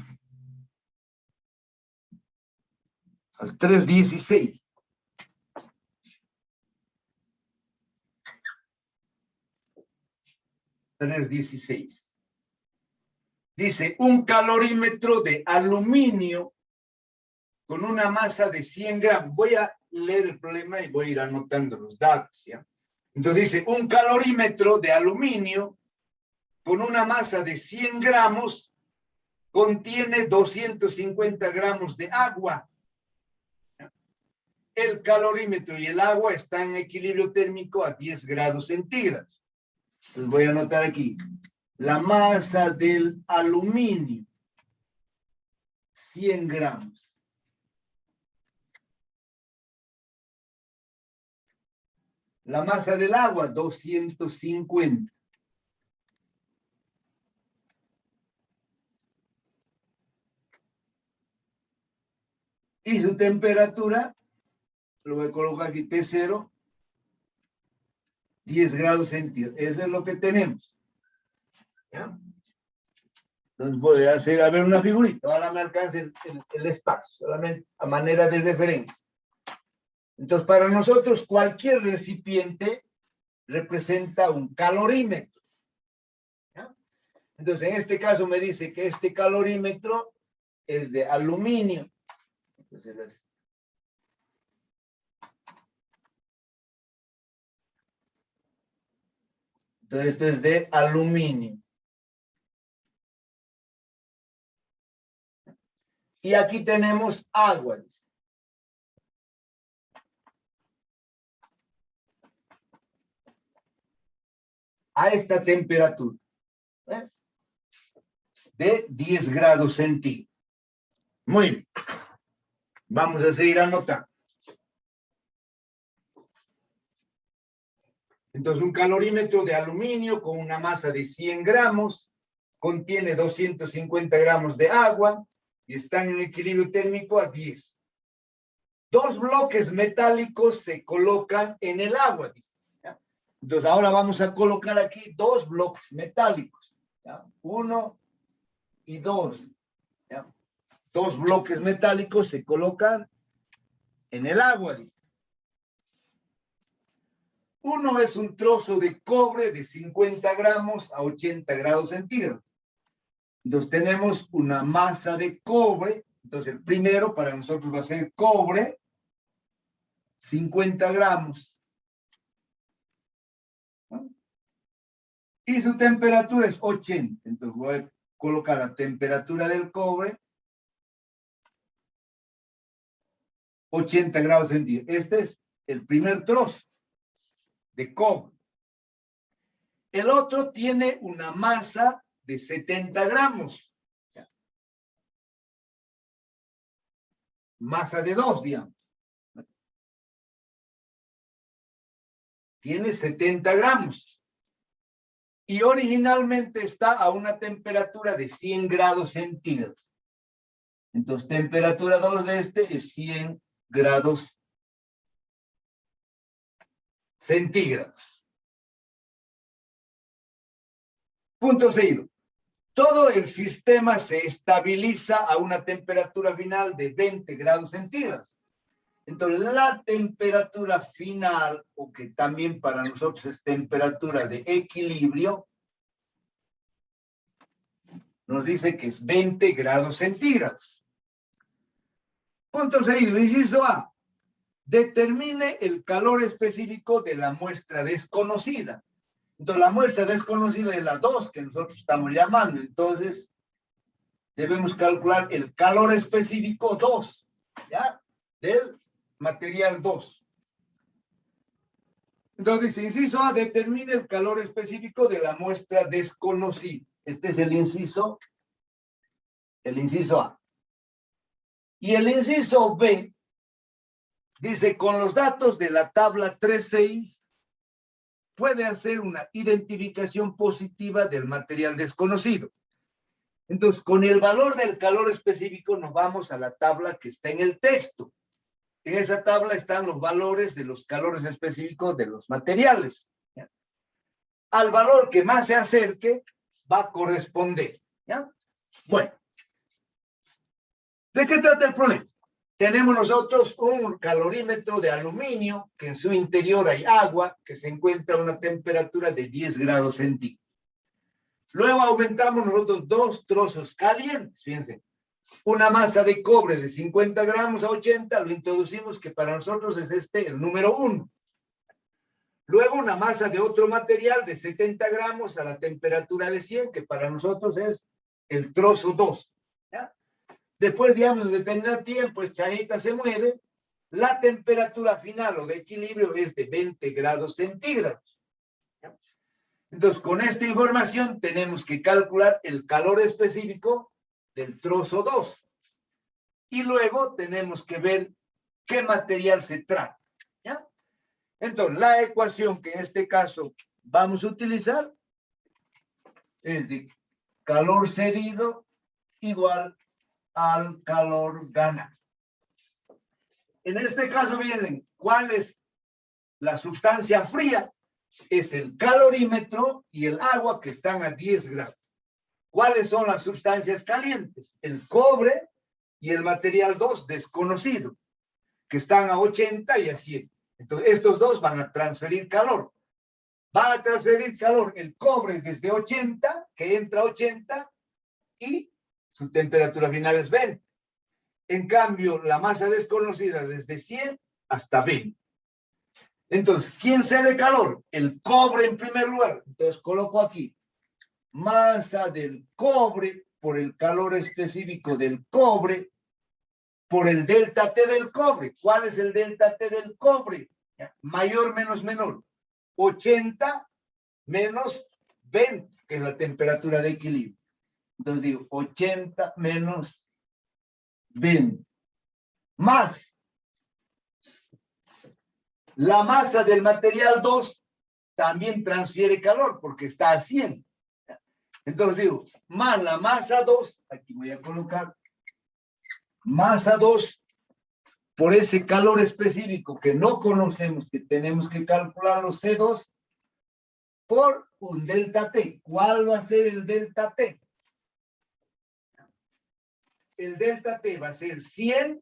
Speaker 1: al 3.16. Dice, un calorímetro de aluminio con una masa de 100 gramos. Voy a leer el problema y voy a ir anotando los datos, ¿ya? Entonces dice, un calorímetro de aluminio con una masa de 100 gramos contiene 250 gramos de agua. El calorímetro y el agua están en equilibrio térmico a 10 grados centígrados. Entonces voy a anotar aquí, la masa del aluminio, 100 gramos. La masa del agua, 250. Y su temperatura, lo voy a colocar aquí, T0, 10 grados centígrados. Eso es lo que tenemos. ¿Ya? Entonces voy a hacer, a ver, una figurita. Ahora me alcanza el espacio, solamente a manera de referencia. Entonces, para nosotros, cualquier recipiente representa un calorímetro. ¿Ya? Entonces, en este caso me dice que este calorímetro es de aluminio. Entonces, esto es de aluminio. Y aquí tenemos agua. A esta temperatura. ¿Eh? De 10 grados centígrados. Muy bien. Vamos a seguir anotando. Entonces, un calorímetro de aluminio con una masa de 100 gramos contiene 250 gramos de agua y están en equilibrio térmico a 10. Dos bloques metálicos se colocan en el agua, dice. ¿Ya? Entonces, ahora vamos a colocar aquí dos bloques metálicos. ¿Ya? 1 y 2. ¿Ya? Dos bloques metálicos se colocan en el agua, dice. Uno es un trozo de cobre de 50 gramos a 80 grados centígrados. Entonces tenemos una masa de cobre. Entonces el primero para nosotros va a ser cobre, 50 gramos. ¿No? Y su temperatura es 80. Entonces voy a colocar la temperatura del cobre 80 grados centígrados. Este es el primer trozo de cobre. El otro tiene una masa de 70 gramos. Masa de 2, digamos. Tiene 70 gramos. Y originalmente está a una temperatura de 100 grados centígrados. Entonces, temperatura 2 de este es 100 grados centígrados. Punto seguido. Todo el sistema se estabiliza a una temperatura final de 20 grados centígrados. Entonces, la temperatura final, o que también para nosotros es temperatura de equilibrio, nos dice que es 20 grados centígrados. Punto seguido, inciso A. Determine el calor específico de la muestra desconocida. Entonces, la muestra desconocida es la 2 que nosotros estamos llamando. Entonces, debemos calcular el calor específico 2, ¿ya? Del material 2. Entonces, inciso A, determine el calor específico de la muestra desconocida. Este es el inciso A. Y el inciso B dice, con los datos de la tabla 3.6, puede hacer una identificación positiva del material desconocido. Entonces, con el valor del calor específico nos vamos a la tabla que está en el texto. En esa tabla están los valores de los calores específicos de los materiales. ¿Ya? Al valor que más se acerque, va a corresponder. ¿Ya? Bueno. ¿De qué trata el problema? Tenemos nosotros un calorímetro de aluminio, que en su interior hay agua, que se encuentra a una temperatura de 10 grados centígrados. Luego aumentamos nosotros 2 trozos calientes, fíjense. Una masa de cobre de 50 gramos a 80, lo introducimos, que para nosotros es el número 1. Luego una masa de otro material de 70 gramos a la temperatura de 100, que para nosotros es el trozo 2. ¿Ya? Después, digamos, de determinado tiempo, esta chanita se mueve, la temperatura final o de equilibrio es de 20 grados centígrados. ¿Ya? Entonces, con esta información tenemos que calcular el calor específico del trozo 2. Y luego tenemos que ver qué material se trata. ¿Ya? Entonces, la ecuación que en este caso vamos a utilizar es de calor cedido igual al calor ganado. En este caso, miren, ¿cuál es la sustancia fría? Es el calorímetro y el agua, que están a 10 grados. ¿Cuáles son las sustancias calientes? El cobre y el material 2 desconocido, que están a 80 y a 100. Entonces, estos dos van a transferir calor. Van a transferir calor el cobre desde 80, que entra a 80, y su temperatura final es 20. En cambio, la masa desconocida desde 100 hasta 20. Entonces, ¿quién cede calor? El cobre en primer lugar. Entonces, coloco aquí masa del cobre por el calor específico del cobre por el delta T del cobre. ¿Cuál es el delta T del cobre? Mayor menos menor. 80 menos 20, que es la temperatura de equilibrio. Entonces digo 80 menos 20. Más la masa del material 2 también transfiere calor porque está a 100. Entonces digo, más la masa 2, aquí voy a colocar masa 2 por ese calor específico que no conocemos, que tenemos que calcularlo, C2, por un delta T. ¿Cuál va a ser el delta T? El delta T va a ser 100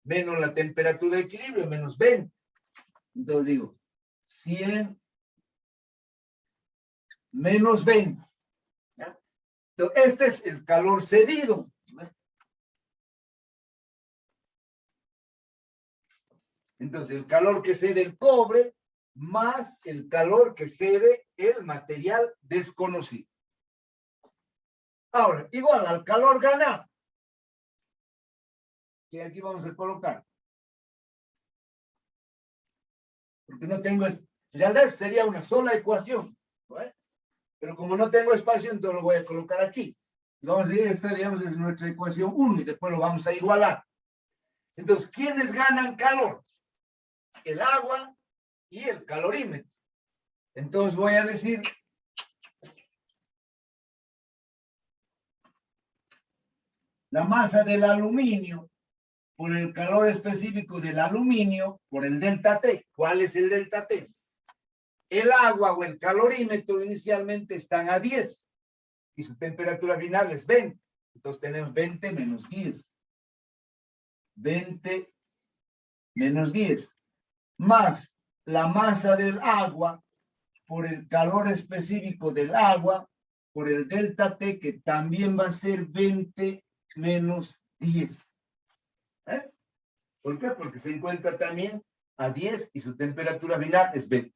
Speaker 1: menos la temperatura de equilibrio, menos 20. Entonces digo, 100 menos 20. ¿Ya? Entonces, este es el calor cedido. Entonces, el calor que cede el cobre más el calor que cede el material desconocido. Ahora, igual al calor ganado, que aquí vamos a colocar porque no tengo, en realidad sería una sola ecuación, ¿vale? Pero como no tengo espacio, entonces lo voy a colocar aquí. Vamos a decir, esta, digamos, es nuestra ecuación 1 y después lo vamos a igualar. Entonces, ¿quiénes ganan calor? El agua y el calorímetro. Entonces voy a decir la masa del aluminio por el calor específico del aluminio por el delta T. ¿Cuál es el delta T? El agua o el calorímetro inicialmente están a 10 y su temperatura final es 20. Entonces tenemos 20 menos 10. 20 menos 10. Más la masa del agua por el calor específico del agua por el delta T, que también va a ser 20 menos 10. ¿Eh? ¿Por qué? Porque se encuentra también a 10 y su temperatura final es 20.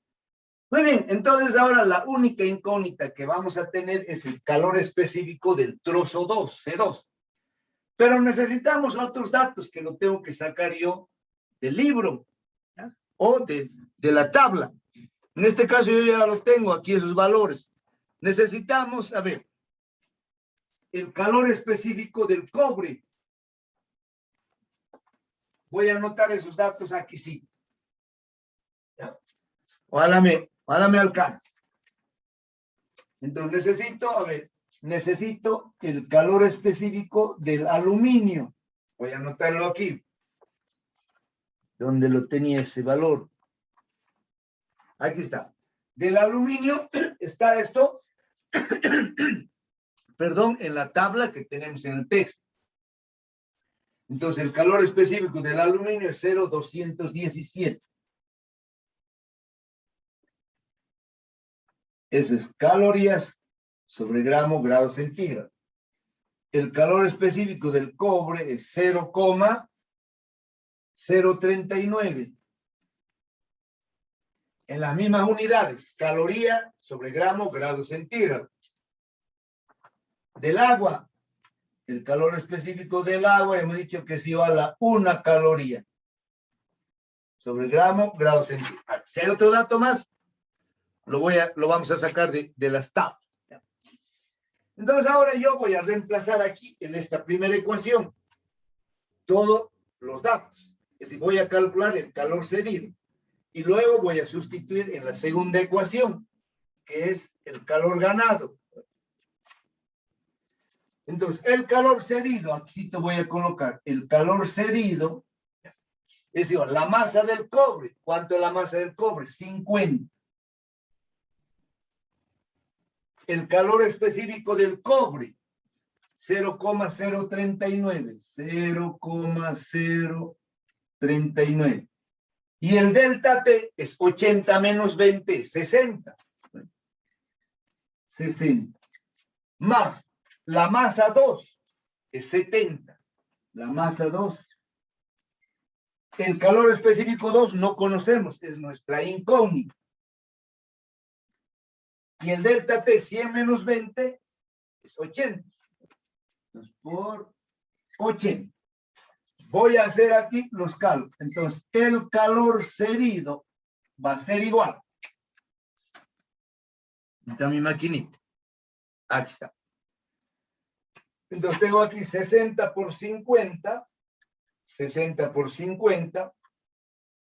Speaker 1: Muy bien, entonces ahora la única incógnita que vamos a tener es el calor específico del trozo 2, C2. Pero necesitamos otros datos que lo tengo que sacar yo del libro, ¿ya? O de la tabla. En este caso yo ya lo tengo aquí, esos valores. Necesitamos, a ver, el calor específico del cobre. Voy a anotar esos datos aquí, sí. ¿Ya? Ojalá me alcance. Entonces necesito, a ver, necesito el calor específico del aluminio. Voy a anotarlo aquí. ¿Dónde lo tenía ese valor? Aquí está. Del aluminio está esto, perdón, en la tabla que tenemos en el texto. Entonces el calor específico del aluminio es 0,217. Eso es calorías sobre gramo grado centígrado. El calor específico del cobre es 0,039. En las mismas unidades, caloría sobre gramo grado centígrado. Del agua, el calor específico del agua, hemos dicho que es igual a 1 caloría sobre gramo grado centígrado. Si hay otro dato más, lo vamos a sacar de las tablas. Entonces ahora yo voy a reemplazar aquí en esta primera ecuación todos los datos. Es decir, voy a calcular el calor cedido y luego voy a sustituir en la segunda ecuación, que es el calor ganado. Entonces, el calor cedido, aquí te voy a colocar el calor cedido, es igual, la masa del cobre. ¿Cuánto es la masa del cobre? 50. El calor específico del cobre, 0,039. 0,039. Y el delta T es 80 menos 20, 60. 60. Más la masa 2 es 70. La masa 2. El calor específico 2 no conocemos, es nuestra incógnita. Y el delta T, 100 menos 20, es 80. Entonces, por 80. Voy a hacer aquí los cálculos. Entonces, el calor cedido va a ser igual. Está mi maquinita. Aquí está. Entonces, tengo aquí 60 por 50. 60 por 50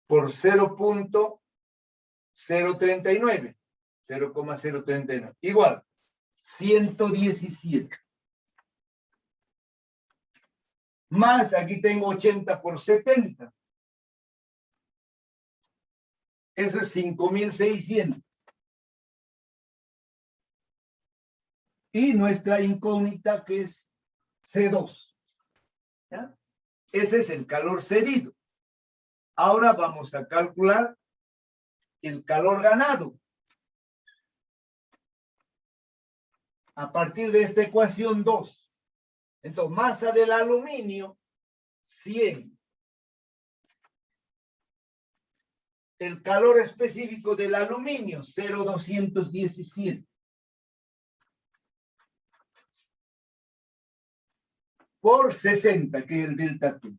Speaker 1: por 0,039. 0,039. Igual, 117. Más, aquí tengo 80 por 70. Eso es 5,600. Y nuestra incógnita que es C2. ¿Ya? Ese es el calor cedido. Ahora vamos a calcular el calor ganado. A partir de esta ecuación 2. Entonces, masa del aluminio, 100. El calor específico del aluminio, 0,217. Por 60, que es el delta T.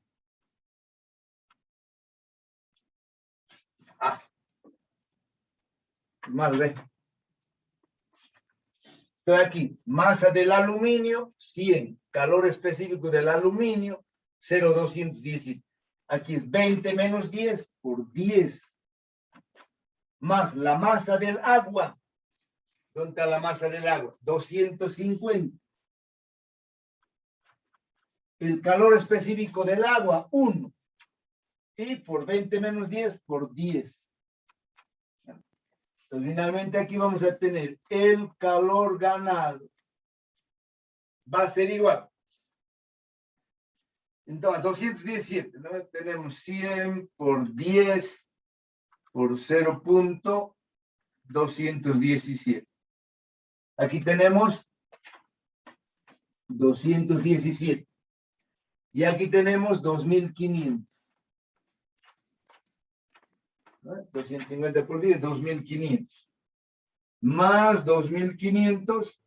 Speaker 1: Mal, ve. Estoy aquí, masa del aluminio, 100. Calor específico del aluminio, 0,210. Aquí es 20 menos 10 por 10. Más la masa del agua. ¿Dónde está la masa del agua? 250. El calor específico del agua, 1. Y por 20 menos 10 por 10. Entonces, finalmente aquí vamos a tener el calor ganado. Va a ser igual. Entonces, 217, ¿no? Tenemos 100 por 10 por 0,217. Aquí tenemos 217. Y aquí tenemos 2.500. ¿No? 250 por 10, 2.500. Más 2.500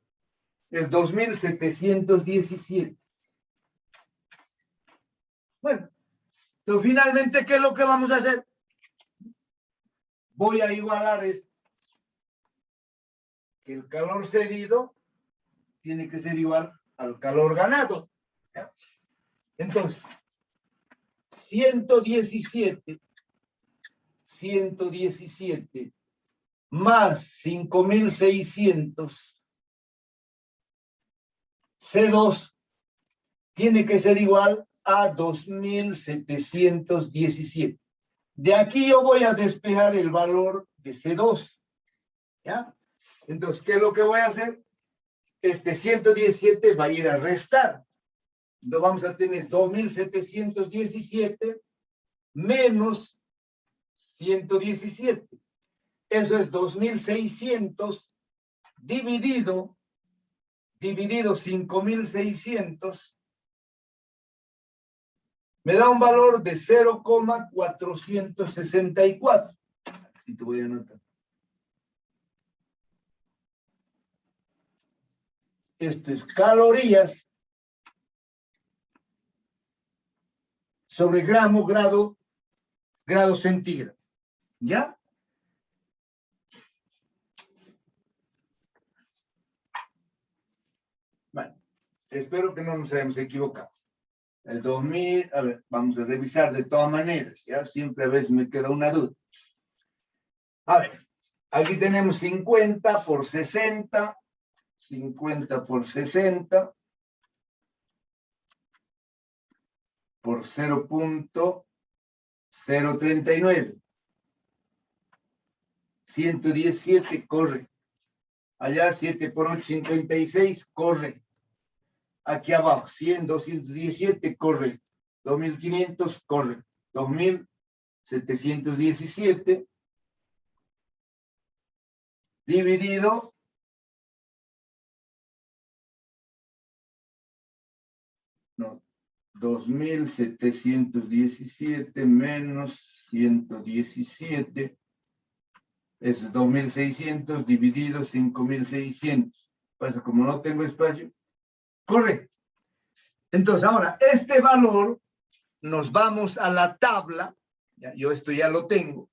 Speaker 1: es 2.717. Bueno, entonces finalmente, ¿qué es lo que vamos a hacer? Voy a igualar esto. Que el calor cedido tiene que ser igual al calor ganado. ¿Ya? Entonces, 117 más 5.600 C2 tiene que ser igual a 2.717. De aquí yo voy a despejar el valor de C2. ¿Ya? Entonces, ¿qué es lo que voy a hacer? Este 117 va a ir a restar. Entonces vamos a tener 2.717 menos 117. Eso es 2.600 dividido 5.600. Me da un valor de 0,464. Aquí te voy a anotar. Esto es calorías sobre gramo, grado centígrado. ¿Ya? Bueno, espero que no nos hayamos equivocado. El 2000, a ver, vamos a revisar de todas maneras, ¿ya? Siempre a veces me queda una duda. A ver, aquí tenemos 50 por 60, 50 por 60, por 0,039. 117 corre. Allá 7 por 8, 56, corre. Aquí abajo, 100, 217, corre. 2.500, corre. 2.717 dividido no, 2.717 menos 117 es 2.600 dividido 5.600. Pasa, como no tengo espacio, correcto. Entonces, ahora, este valor, nos vamos a la tabla. ¿Ya? Yo esto ya lo tengo.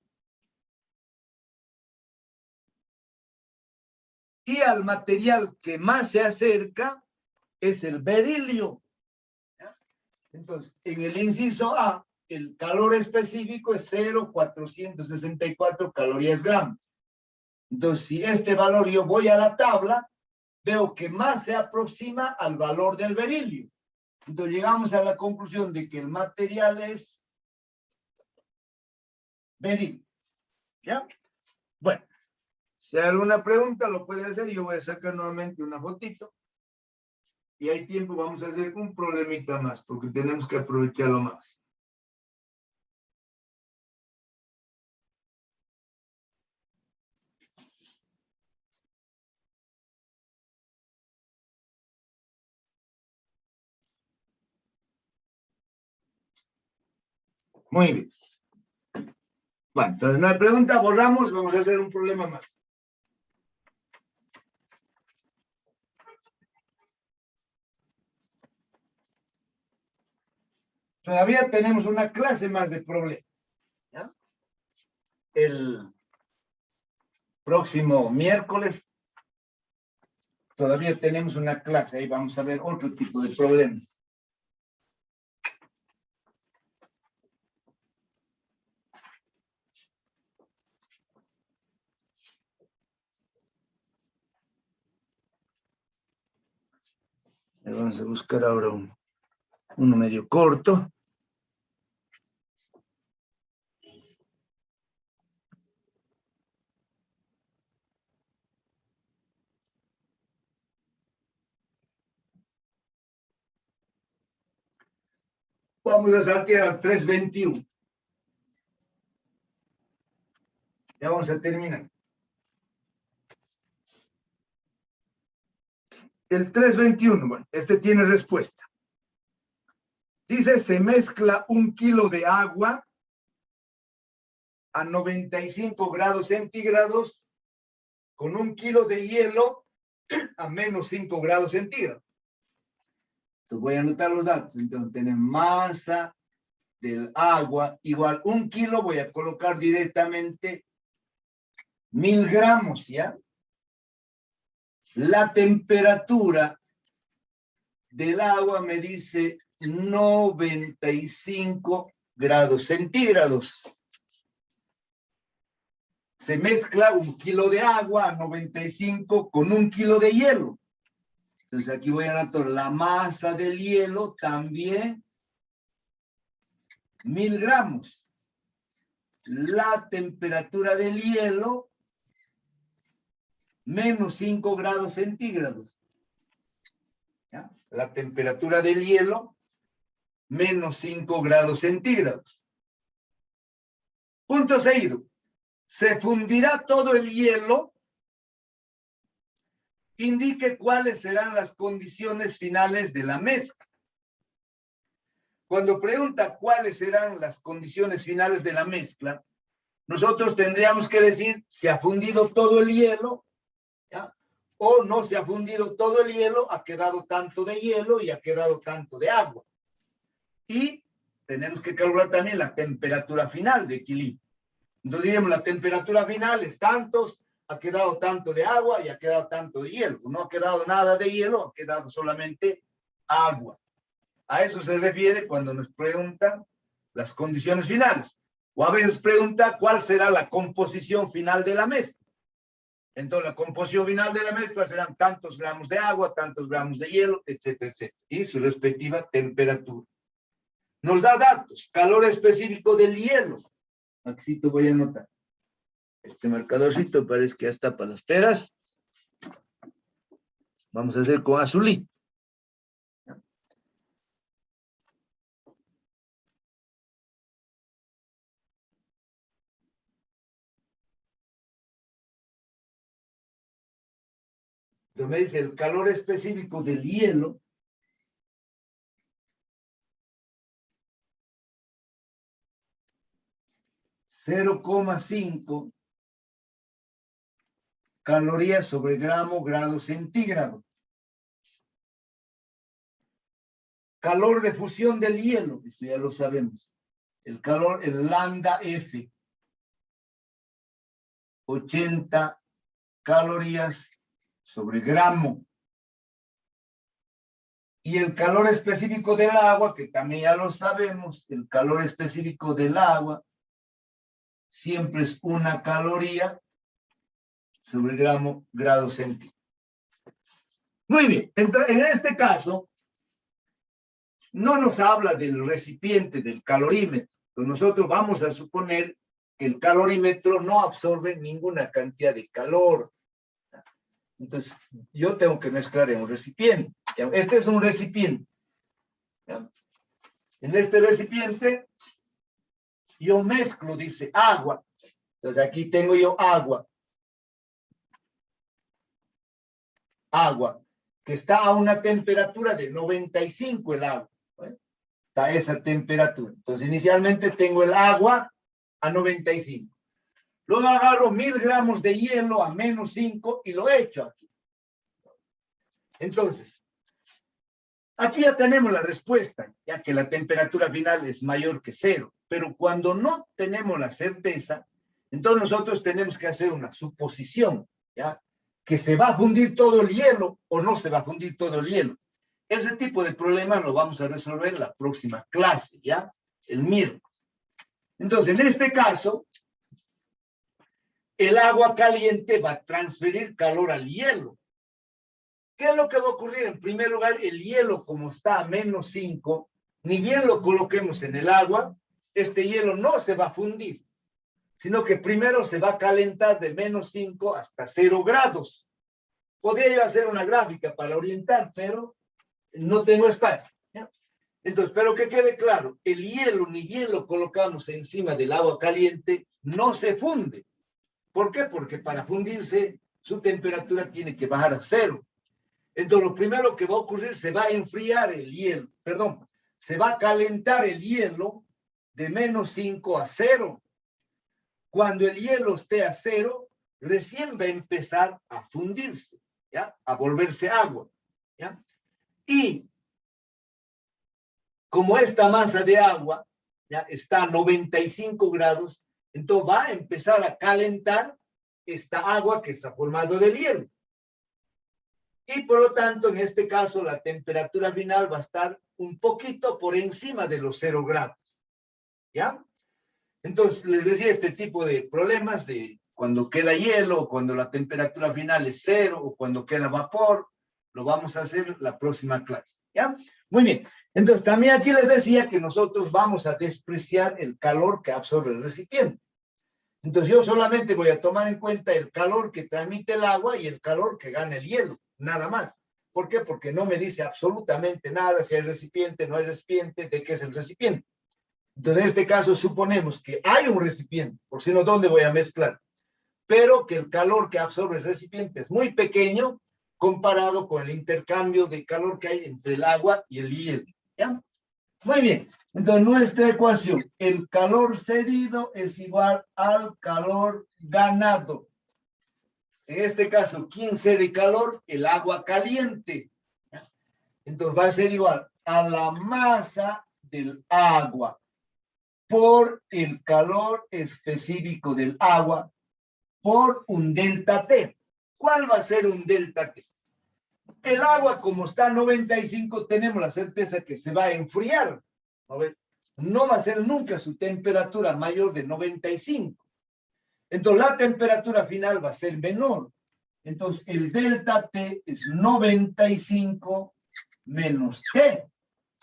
Speaker 1: Y al material que más se acerca es el berilio. ¿Ya? Entonces, en el inciso A, el calor específico es 0,464 calorías gramos. Entonces, si este valor yo voy a la tabla, veo que más se aproxima al valor del berilio. Entonces, llegamos a la conclusión de que el material es berilio. ¿Ya? Bueno, si hay alguna pregunta, lo puede hacer. Yo voy a sacar nuevamente una fotito. Y hay tiempo, vamos a hacer un problemita más, porque tenemos que aprovecharlo más. Muy bien. Bueno, entonces no hay pregunta, borramos, vamos a hacer un problema más. Todavía tenemos una clase más de problemas. ¿Ya? El próximo miércoles todavía tenemos una clase, ahí vamos a ver otro tipo de problemas. Vamos a buscar ahora uno medio corto. Vamos a saltear al 321. Ya vamos a terminar. El 321, bueno, este tiene respuesta. Dice, se mezcla 1 kilo de agua a 95 grados centígrados con 1 kilo de hielo a menos 5 grados centígrados. Entonces voy a anotar los datos. Entonces tenemos masa del agua igual 1 kilo, voy a colocar directamente 1000 gramos, ¿ya? La temperatura del agua me dice 95 grados centígrados. Se mezcla 1 kilo de agua a 95 con 1 kilo de hielo. Entonces aquí voy a anotar la masa del hielo también 1000 gramos. La temperatura del hielo menos 5 grados centígrados. ¿Ya? La temperatura del hielo menos 5 grados centígrados. Punto seguido. Se fundirá todo el hielo. Indique cuáles serán las condiciones finales de la mezcla. Cuando pregunta cuáles serán las condiciones finales de la mezcla, nosotros tendríamos que decir si ha fundido todo el hielo, ¿ya? O no se ha fundido todo el hielo, ha quedado tanto de hielo y ha quedado tanto de agua. Y tenemos que calcular también la temperatura final de equilibrio. Entonces diríamos, la temperatura final es tantos, ha quedado tanto de agua y ha quedado tanto de hielo. No ha quedado nada de hielo, ha quedado solamente agua. A eso se refiere cuando nos preguntan las condiciones finales. O a veces pregunta cuál será la composición final de la mezcla. Entonces la composición final de la mezcla serán tantos gramos de agua, tantos gramos de hielo, etcétera, etcétera. Y su respectiva temperatura. Nos da datos, calor específico del hielo. Aquí te voy a anotar. Este marcadorcito parece que ya está para las peras. Vamos a hacer con azulito. Entonces me dice el calor específico del hielo .5 calorías sobre grado centígrado. Calor de fusión del hielo, eso ya lo sabemos. El calor, el lambda F, 80 calorías sobre gramo. Y el calor específico del agua, que también ya lo sabemos, el calor específico del agua siempre es 1 caloría sobre grado centígrado. Muy bien, entonces, en este caso, no nos habla del recipiente, del calorímetro. Nosotros vamos a suponer que el calorímetro no absorbe ninguna cantidad de calor. Entonces, yo tengo que mezclar en un recipiente. Este es un recipiente. En este recipiente, yo mezclo, dice, agua. Entonces, aquí tengo yo agua. Agua, que está a una temperatura de 95 el agua. Está a esa temperatura. Entonces, inicialmente tengo el agua a 95. Luego agarro 1000 gramos de hielo a menos 5 y lo echo aquí. Entonces, aquí ya tenemos la respuesta, ya que la temperatura final es mayor que 0. Pero cuando no tenemos la certeza, Entonces nosotros tenemos que hacer una suposición, ¿ya? Que se va a fundir todo el hielo o no se va a fundir todo el hielo. Ese tipo de problemas lo vamos a resolver en la próxima clase, ¿ya? El miércoles. Entonces, en este caso, el agua caliente va a transferir calor al hielo. ¿Qué es lo que va a ocurrir? En primer lugar, el hielo, como está a -5, ni bien lo coloquemos en el agua, este hielo no se va a fundir, sino que primero se va a calentar de -5 hasta 0 grados. Podría yo hacer una gráfica para orientar, pero no tengo espacio, ¿ya? Entonces, pero que quede claro, el hielo, ni bien lo colocamos encima del agua caliente, no se funde. ¿Por qué? Porque para fundirse, su temperatura tiene que bajar a 0. Entonces, lo primero que va a ocurrir, se va a enfriar el hielo, perdón, se va a calentar el hielo de -5 a 0. Cuando el hielo esté a 0, recién va a empezar a fundirse, ¿ya? A volverse agua, ¿ya? Y como esta masa de agua, ¿ya? Está a 95 grados, entonces va a empezar a calentar esta agua que está formada del hielo. Y por lo tanto, en este caso, la temperatura final va a estar un poquito por encima de los 0 grados, ¿ya? Entonces, les decía, este tipo de problemas de cuando queda hielo, cuando la temperatura final es 0, o cuando queda vapor, lo vamos a hacer la próxima clase, ¿ya? Muy bien. Entonces, también aquí les decía que nosotros vamos a despreciar el calor que absorbe el recipiente. Entonces, yo solamente voy a tomar en cuenta el calor que transmite el agua y el calor que gana el hielo, nada más. ¿Por qué? Porque no me dice absolutamente nada si hay recipiente, no hay recipiente, de qué es el recipiente. Entonces, en este caso, suponemos que hay un recipiente, por si no, ¿dónde voy a mezclar? Pero que el calor que absorbe el recipiente es muy pequeño comparado con el intercambio de calor que hay entre el agua y el hielo, ¿ya? Muy bien. Entonces, nuestra ecuación, el calor cedido es igual al calor ganado. En este caso, ¿quién cede calor? El agua caliente. Entonces, va a ser igual a la masa del agua por el calor específico del agua por un delta T. ¿Cuál va a ser un delta T? El agua, como está a 95, tenemos la certeza que se va a enfriar. No va a ser nunca su temperatura mayor de 95. Entonces, la temperatura final va a ser menor. Entonces, el delta T es 95 menos T.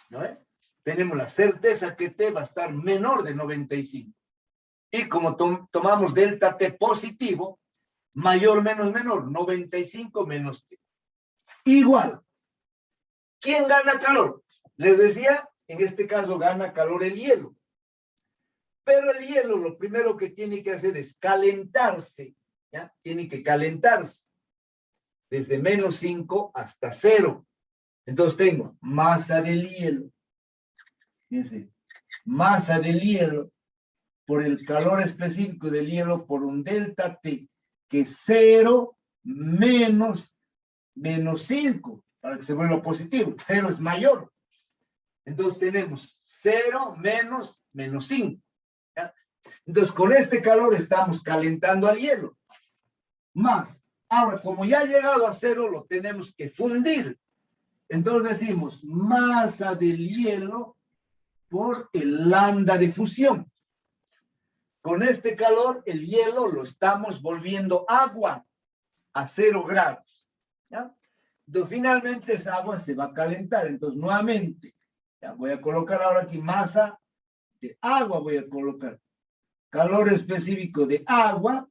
Speaker 1: ¿No es? Tenemos la certeza que T va a estar menor de 95. Y como tomamos delta T positivo, mayor menos menor, 95 menos T. Igual. ¿Quién gana calor? Les decía, en este caso gana calor el hielo. Pero el hielo lo primero que tiene que hacer es calentarse, ¿ya? Tiene que calentarse desde -5 hasta 0. Entonces tengo masa del hielo. Fíjense, masa del hielo por el calor específico del hielo por un delta T, que es 0 menos -5, para que se vuelva positivo. 0 es mayor. Entonces tenemos 0 menos -5. ¿Ya? Entonces con este calor estamos calentando al hielo. Más. Ahora, como ya ha llegado a 0, lo tenemos que fundir. Entonces decimos masa del hielo por el lambda de fusión. Con este calor, el hielo lo estamos volviendo agua a 0 grados. ¿Ya? Entonces, finalmente esa agua se va a calentar. Entonces, nuevamente, ya voy a colocar ahora aquí masa de agua, voy a colocar calor específico de agua,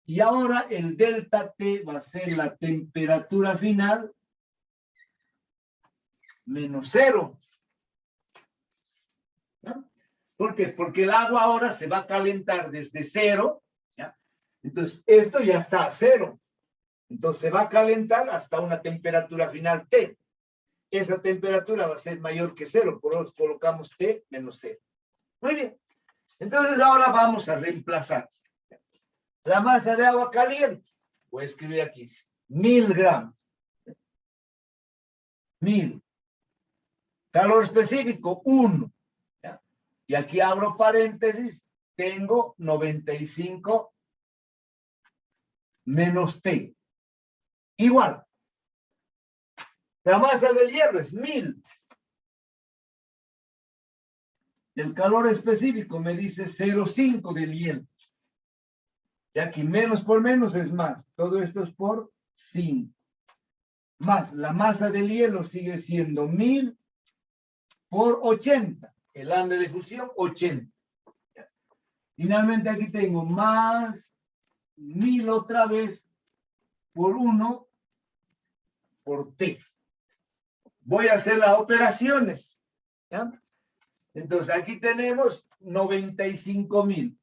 Speaker 1: y ahora el delta T va a ser la temperatura final menos 0. ¿Ya? ¿Por qué? Porque el agua ahora se va a calentar desde 0, ¿ya? Entonces, esto ya está a 0. Entonces, se va a calentar hasta una temperatura final T. Esa temperatura va a ser mayor que 0, por eso colocamos T menos 0. Muy bien. Entonces, ahora vamos a reemplazar la masa de agua caliente. Voy a escribir aquí 1000 gramos. 1000. Calor específico, 1. ¿Ya? Y aquí abro paréntesis tengo 95 menos T. Igual. La masa del hierro es 1000. El calor específico me dice 0,5 del hielo. Y aquí menos por menos es más. Todo esto es por 5. Más la masa del hielo sigue siendo 1000 por 80. El ande de fusión, 80. Finalmente aquí tengo más 1000 otra vez por 1 por T. Voy a hacer las operaciones. ¿Ya? Entonces aquí tenemos 95,000.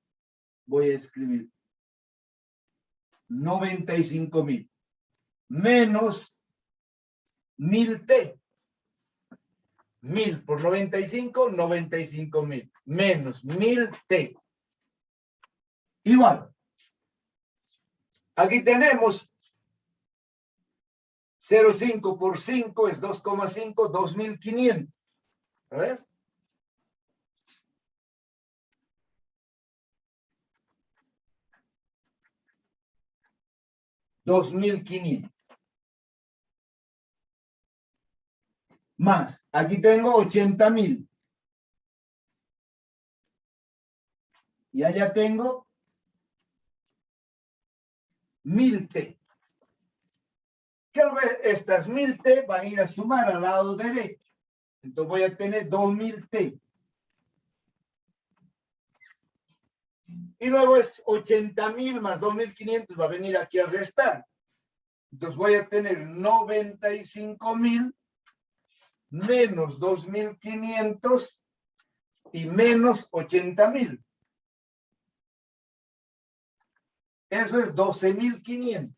Speaker 1: Voy a escribir 95,000 menos 1000T. 1000 por 95, 95,000 menos 1000T. Igual. Aquí tenemos 0,5 por 5 es 2,5, 2500. A ver. $2,500. Más, aquí tengo 80,000. Y allá tengo 1000T. Estas 1000T van a ir a sumar al lado derecho. Entonces voy a tener 2000T. Y luego es 80,000 más 2,500 va a venir aquí a restar. Entonces voy a tener 95,000 menos 2,500 y menos 80,000. Eso es 12,500.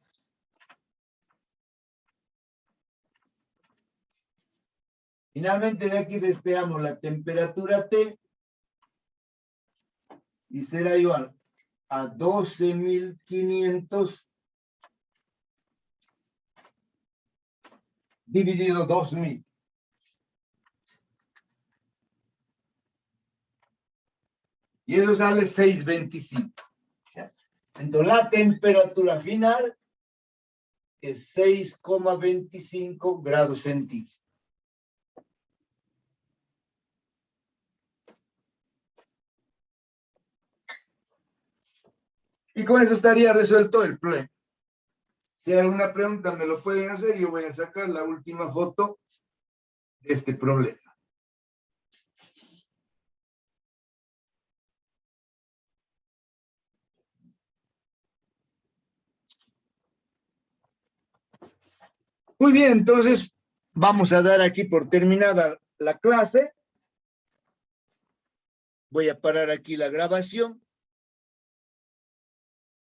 Speaker 1: Finalmente de aquí despejamos la temperatura T y será igual a 12,500 dividido 2,000. Y eso sale 6,25. Entonces la temperatura final es 6,25 grados centígrados. Y con eso estaría resuelto el problema. Si hay alguna pregunta me lo pueden hacer, yo voy a sacar la última foto de este problema. Muy bien, entonces vamos a dar aquí por terminada la clase. Voy a parar aquí la grabación.